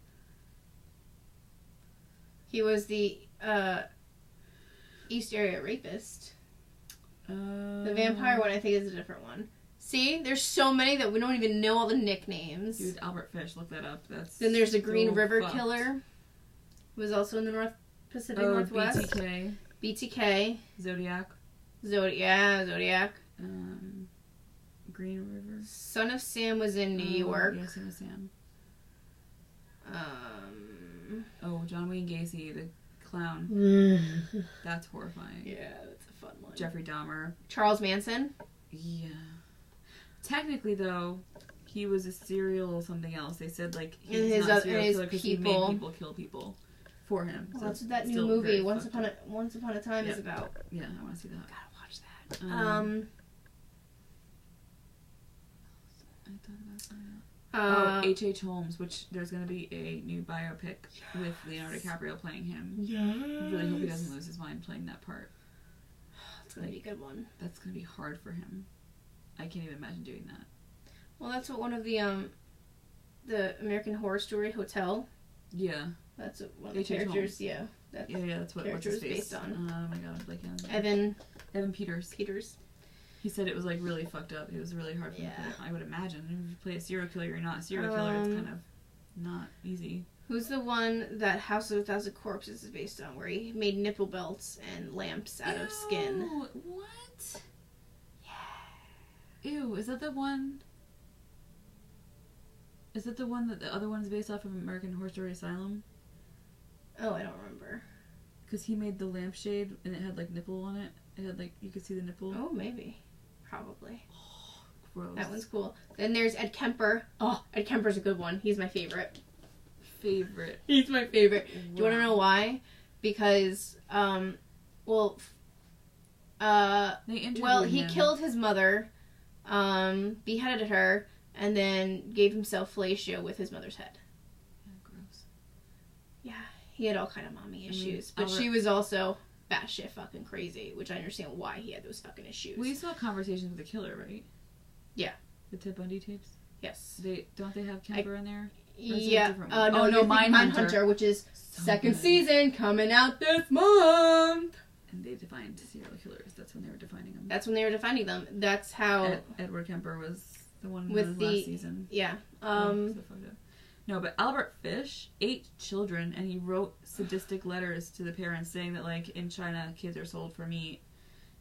He was the East Area rapist. The vampire one, I think, is a different one. See? There's so many that we don't even know all the nicknames. Dude, Albert Fish, look that up. Then there's the Green River fucked. Killer. Who was also in the Pacific Northwest. BTK. BTK. Zodiac. Zodiac. Green River. Son of Sam was in New York. Yes, it was Sam. Oh, John Wayne Gacy, the clown. That's horrifying. Yeah, that's a fun one. Jeffrey Dahmer. Charles Manson. Yeah. Technically, though, he was a serial something else. They said, like, he's not a serial killer because he made people kill people for him. Well, So that's what that it's new still movie, very Once fucked Upon a Time, Yeah. is about. Yeah, I want to see that. Gotta watch that. I thought about that. H.H. Holmes, which there's going to be a new biopic with Leonardo DiCaprio playing him. Yes. I really hope he doesn't lose his mind playing that part. It's gonna be a good one. That's going to be hard for him. I can't even imagine doing that. Well, that's what one of the American Horror Story Hotel. Yeah. That's what one of the H.H. characters. Holmes. Yeah. That's That's what what's character his is face? based on. Oh my god, I'm blanking on his name. Evan Peters. He said it was like really fucked up. It was really hard for him to put it. I would imagine. If you play a serial killer, you're not a serial killer. It's kind of not easy. Who's the one that House of a Thousand Corpses is based on, where he made nipple belts and lamps out of skin? What? Yeah. Ew, is that the one? Is that the one that the other one's based off of American Horror Story Asylum? Oh, I don't remember. Because he made the lampshade and it had like nipple on it. It had like, you could see the nipple. Oh, maybe. Probably. Oh, gross. That one's cool. Then there's Ed Kemper. Oh, Ed Kemper's a good one. He's my favorite. He's my favorite. Wow. Do you want to know why? Because, he killed his mother, beheaded her, and then gave himself fellatio with his mother's head. Yeah, gross. Yeah, he had all kind of mommy issues, but she was also batshit fucking crazy, which I understand why he had those fucking issues. We saw Conversations with the Killer, right? Yeah. The Ted Bundy tapes? Yes. Don't they have Kemper in there? Yeah. No, Mindhunter, which is so second season coming out this month. And they defined serial killers. That's when they were defining them. That's when they were defining them. That's how Edward Kemper was the one with the last season. Yeah. No, but Albert Fish, 8 children, and he wrote sadistic letters to the parents saying that, like, in China, kids are sold for meat,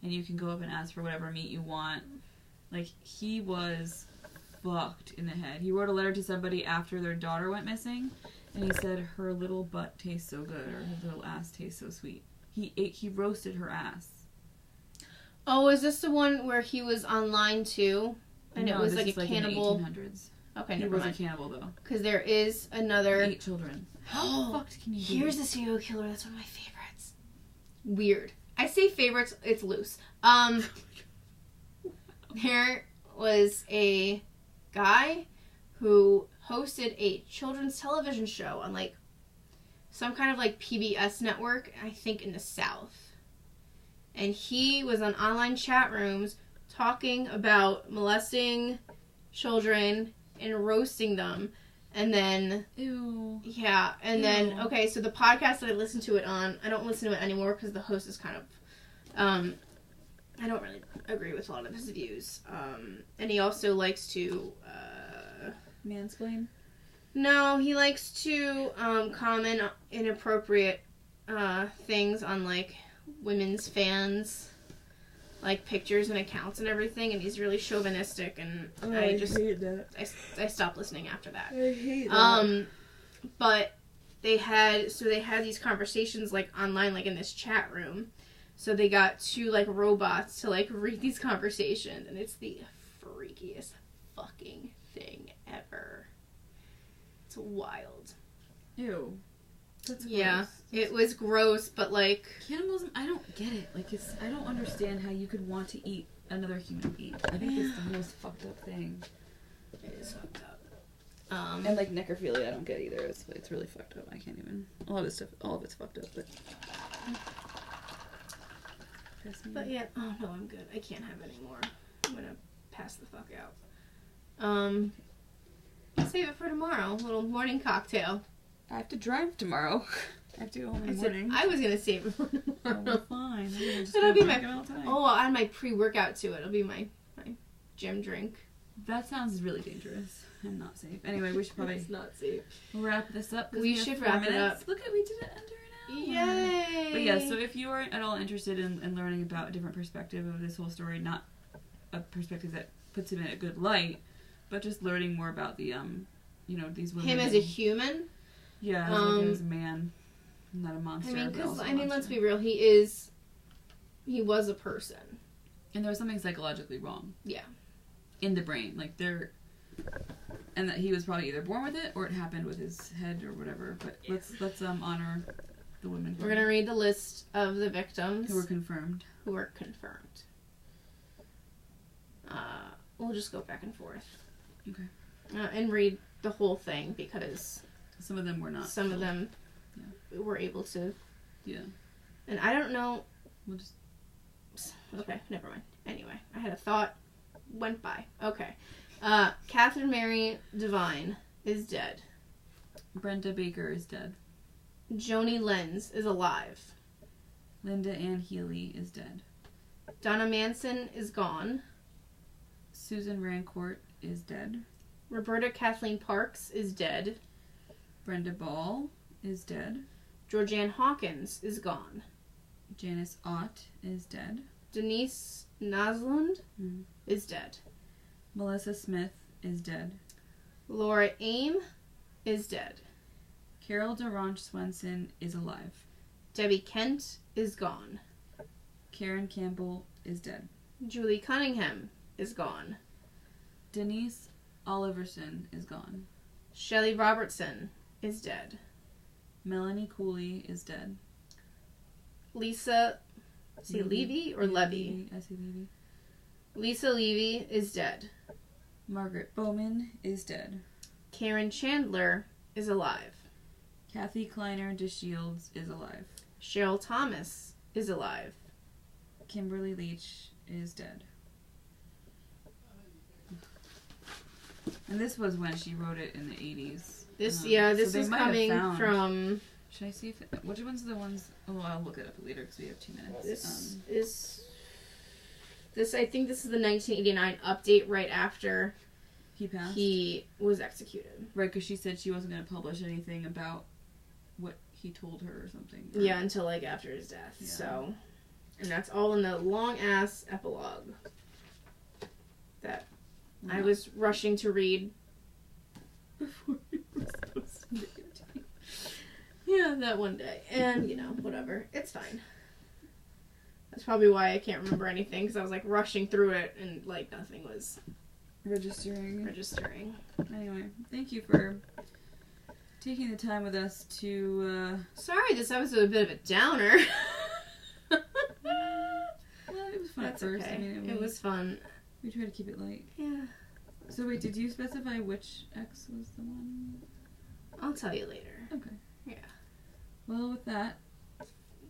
and you can go up and ask for whatever meat you want. Like, he was fucked in the head. He wrote a letter to somebody after their daughter went missing, and he said, her little butt tastes so good, or her little ass tastes so sweet. He roasted her ass. Oh, is this the one where he was online too? And no, it was this like is a like cannibal. In the 1800s. Okay, he never was mind. a cannibal though. Because there is another 8 children. How fucked can you be? Here's a serial killer. That's one of my favorites. Weird. I say favorites. It's loose. There was a guy who hosted a children's television show on like some kind of like PBS network, I think in the South. And he was on online chat rooms talking about molesting children and roasting them. And then, Ew. Yeah, and then, okay, so the podcast that I listened to it on, I don't listen to it anymore because the host is kind of, I don't really agree with a lot of his views. And he also likes to, Mansplain? No, he likes to, comment inappropriate, things on, like, women's fans, like, pictures and accounts and everything, and he's really chauvinistic, and I hate that. I stopped listening after that. I hate that. But they had these conversations, like, online, like, in this chat room. So they got 2, like, robots to, like, read these conversations, and it's the freakiest fucking thing ever. It's wild. Ew. That's gross. Yeah, it was gross, but, like... Cannibalism, I don't get it. Like, I don't understand how you could want to eat another human being. I think it's the most fucked up thing. It is fucked up. And, like, necrophilia, I don't get either. It's really fucked up. I can't even... All of it's fucked up, but... But yeah, oh no, I'm good. I can't have any more. I'm gonna pass the fuck out. Save it for tomorrow. A little morning cocktail. I have to drive tomorrow. I have to go home in the morning. I was gonna save it for tomorrow. Oh, well, fine. It'll be my... Oh, I'll add my pre-workout to it. It'll be my gym drink. That sounds really dangerous and not safe. Anyway, we should probably... It's not safe. Wrap this up. We should wrap it up. Look at, we did it under an hour. Yay! But yeah, so if you are at all interested in learning about a different perspective of this whole story, not a perspective that puts him in a good light, but just learning more about the, these women. Him as a human? Yeah, as a man. Not a monster. Let's be real. He was a person. And there was something psychologically wrong. Yeah. In the brain. Like, and that he was probably either born with it or it happened with his head or whatever. But let's honor the women. We're going to read the list of the victims. Who were confirmed. We'll just go back and forth. Okay. And read the whole thing because... Some of them were not. Some of them were able to. Yeah. And I don't know... We'll just... Okay, never mind. Anyway, I had a thought. Went by. Okay. Catherine Mary Devine is dead. Brenda Baker is dead. Joni Lenz is alive. Linda Ann Healy is dead. Donna Manson is gone. Susan Rancourt is dead. Roberta Kathleen Parks is dead. Brenda Ball is dead. Georgianne Hawkins is gone. Janice Ott is dead. Denise Naslund is dead. Melissa Smith is dead. Laura Aim is dead. Carol DeRonch Swenson is alive. Debbie Kent is gone. Karen Campbell is dead. Julie Cunningham is gone. Denise Oliverson is gone. Shelley Robertson is dead. Melanie Cooley is dead. Lisa... See, Levy or Levy? I see Levy. Lisa Levy is dead. Margaret Bowman is dead. Karen Chandler is alive. Kathy Kleiner DeShields is alive. Cheryl Thomas is alive. Kimberly Leach is dead. And this was when she wrote it in the 80s. This so is coming from... Should I see which ones are the ones... Oh, I'll look it up later because we have 2 minutes. I think this is the 1989 update right after he passed. He was executed. Right, because she said she wasn't going to publish anything about what he told her or something. Yeah, until like after his death. Yeah. So, and that's all in the long ass epilogue that I was rushing to read before we were supposed to make it. Yeah, that one day. And, whatever. It's fine. That's probably why I can't remember anything, because I was, like, rushing through it, and, like, nothing was... Registering. Anyway, thank you for taking the time with us to, Sorry, this episode was a bit of a downer. Well, it was fun at first. Okay. I mean, it was fun. We tried to keep it light. Yeah. So wait, did you specify which ex was the one? I'll tell you later. Okay. Yeah. Well, with that,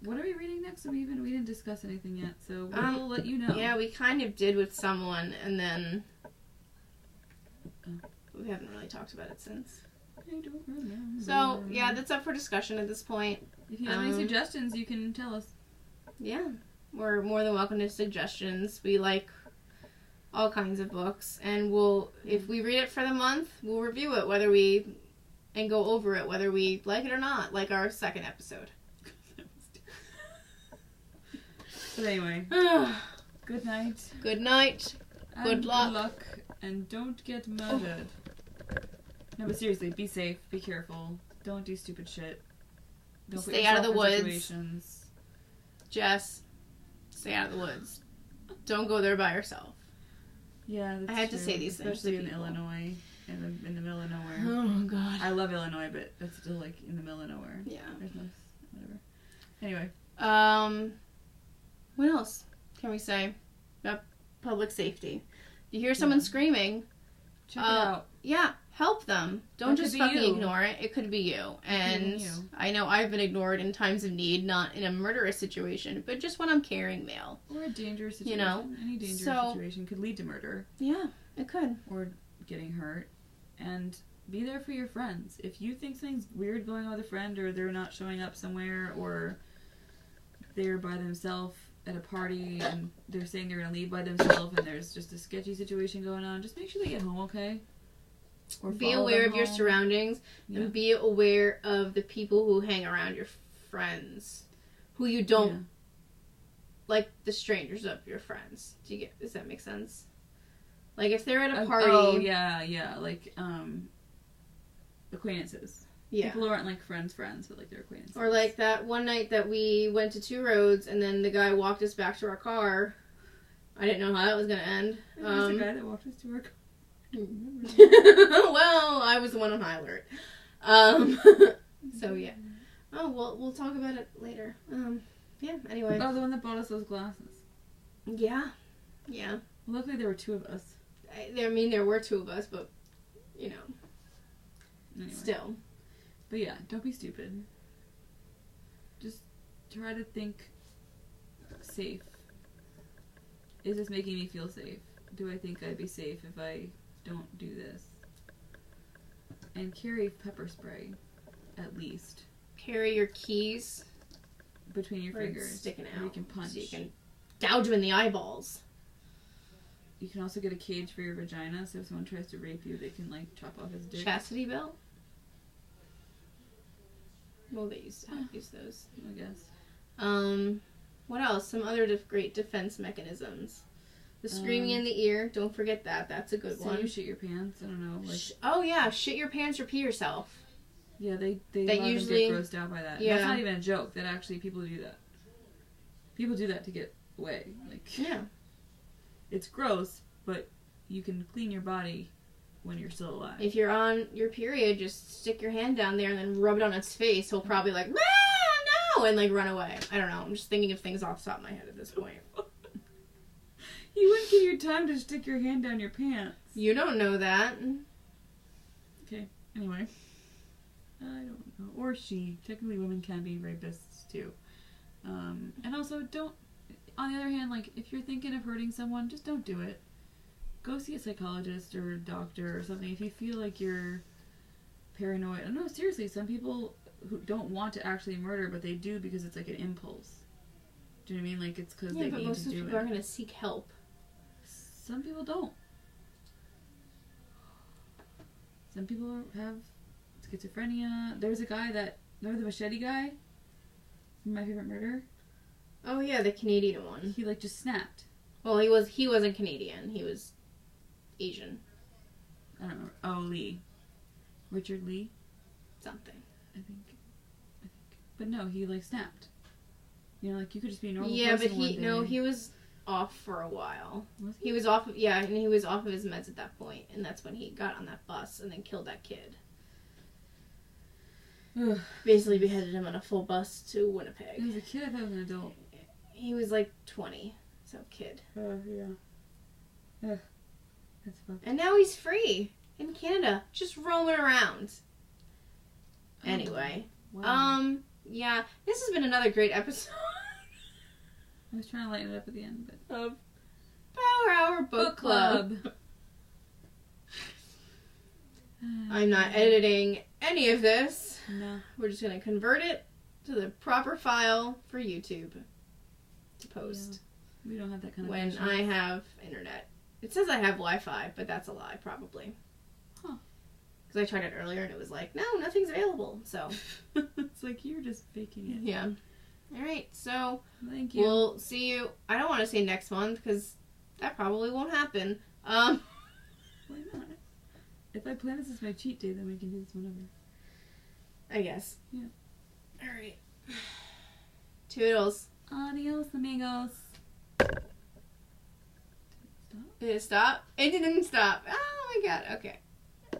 what are we reading next? We didn't discuss anything yet, so we'll let you know. Yeah, we kind of did with someone, and then we haven't really talked about it since. I don't remember. So, yeah, that's up for discussion at this point. If you have any suggestions, you can tell us. Yeah. We're more than welcome to suggestions. We like all kinds of books, and if we read it for the month, we'll review it, and go over it, whether we like it or not, like our second episode. But anyway, good night. Good night. Good luck. Good luck, and don't get murdered. No, but seriously, be safe, be careful, don't do stupid shit. Don't stay out of the woods. Situations. Jess, stay out of the woods. Don't go there by yourself. Yeah, that's I had true. to say these things, especially in people. Illinois, in the middle of nowhere. Oh God. I love Illinois, but that's still like in the middle of nowhere. Yeah. There's no whatever. Anyway. What else can we say about public safety? If you hear someone screaming, check it out. Yeah, help them. Don't just fucking you. ignore it. It could be you. And you. I know I've been ignored in times of need, not in a murderous situation, but just when I'm carrying mail. Or a dangerous situation. You know? Any dangerous situation could lead to murder. Yeah, it could. Or getting hurt. And be there for your friends. If you think something's weird going on with a friend, or they're not showing up somewhere, or they're by themselves at a party and they're saying they're going to leave by themselves and there's just a sketchy situation going on, just make sure they get home okay. Or be aware of your surroundings, and be aware of the people who hang around your friends, who you don't like, the strangers of your friends. Does that make sense? Like if they're at a party. Oh yeah, like acquaintances. Yeah. People who aren't like friends, but like they're acquaintances. Or like that one night that we went to Two Roads and then the guy walked us back to our car. I didn't know how that was going to end. There's the guy that walked us to our car. Well, I was the one on high alert. So yeah. Oh, well, we'll talk about it later. Yeah, anyway. Oh, the one that bought us those glasses. Yeah. Luckily there were two of us. I mean, there were two of us, but, you know. Anyway. Still. But yeah, don't be stupid. Just try to think safe. Is this making me feel safe? Do I think I'd be safe if I don't do this? And carry pepper spray, at least. Carry your keys between your fingers. Sticking out. You can punch. So you can gouge them in the eyeballs. You can also get a cage for your vagina, so if someone tries to rape you, they can, like, chop off his dick. Chastity belt? Well, they used to use those, I guess. What else? Some other great defense mechanisms. The screaming in the ear. Don't forget that. That's a good one. So you shit your pants. I don't know. Like, oh yeah, shit your pants or pee yourself. Yeah, they usually get grossed out by that. Yeah. That's not even a joke. That actually people do that. People do that to get away. Like, yeah, it's gross, but you can clean your body when you're still alive. If you're on your period, just stick your hand down there and then rub it on its face. He'll probably like, no, and like run away. I don't know. I'm just thinking of things off the top of my head at this point. You wouldn't give your time to stick your hand down your pants. You don't know that. Okay. Anyway. I don't know. Or she. Technically, women can be rapists, too. And also, don't... On the other hand, like, if you're thinking of hurting someone, just don't do it. Go see a psychologist or a doctor or something if you feel like you're paranoid. No, seriously, some people who don't want to actually murder, but they do because it's like an impulse. Do you know what I mean? Like, it's because they need to do it. Yeah, but most of those people are going to seek help. Some people don't. Some people have schizophrenia. There was a guy remember the machete guy? My Favorite Murder? Oh yeah, the Canadian one. He like just snapped. Well, he wasn't Canadian. He was Asian. I don't know. Oh, Lee. Richard Lee? Something. I think. But no, he like snapped. You know, like you could just be a normal person. Yeah, but he was off for a while. Was he? He was off. Yeah, and he was off of his meds at that point, and that's when he got on that bus and then killed that kid. Basically beheaded him on a full bus to Winnipeg. He was a kid. I thought he was an adult. He was like 20, so kid. Yeah. That's fucked. And now he's free in Canada, just roaming around. Anyway, wow. yeah, this has been another great episode. I was trying to lighten it up at the end, but... Of PowerHour Book Club. I'm not editing any of this. No. We're just going to convert it to the proper file for YouTube to post. Yeah. We don't have that kind of when patience. I have internet. It says I have Wi-Fi, but that's a lie, probably. Huh. Because I tried it earlier and it was like, no, nothing's available. So it's like you're just faking it. yeah. All right, so thank you. We'll see you. I don't want to say next month because that probably won't happen. Why not? If I plan this as my cheat day, then we can do this whenever. I guess. Yeah. All right. Toodles. Adios, amigos. Did it stop? It didn't stop. Oh my god. Okay.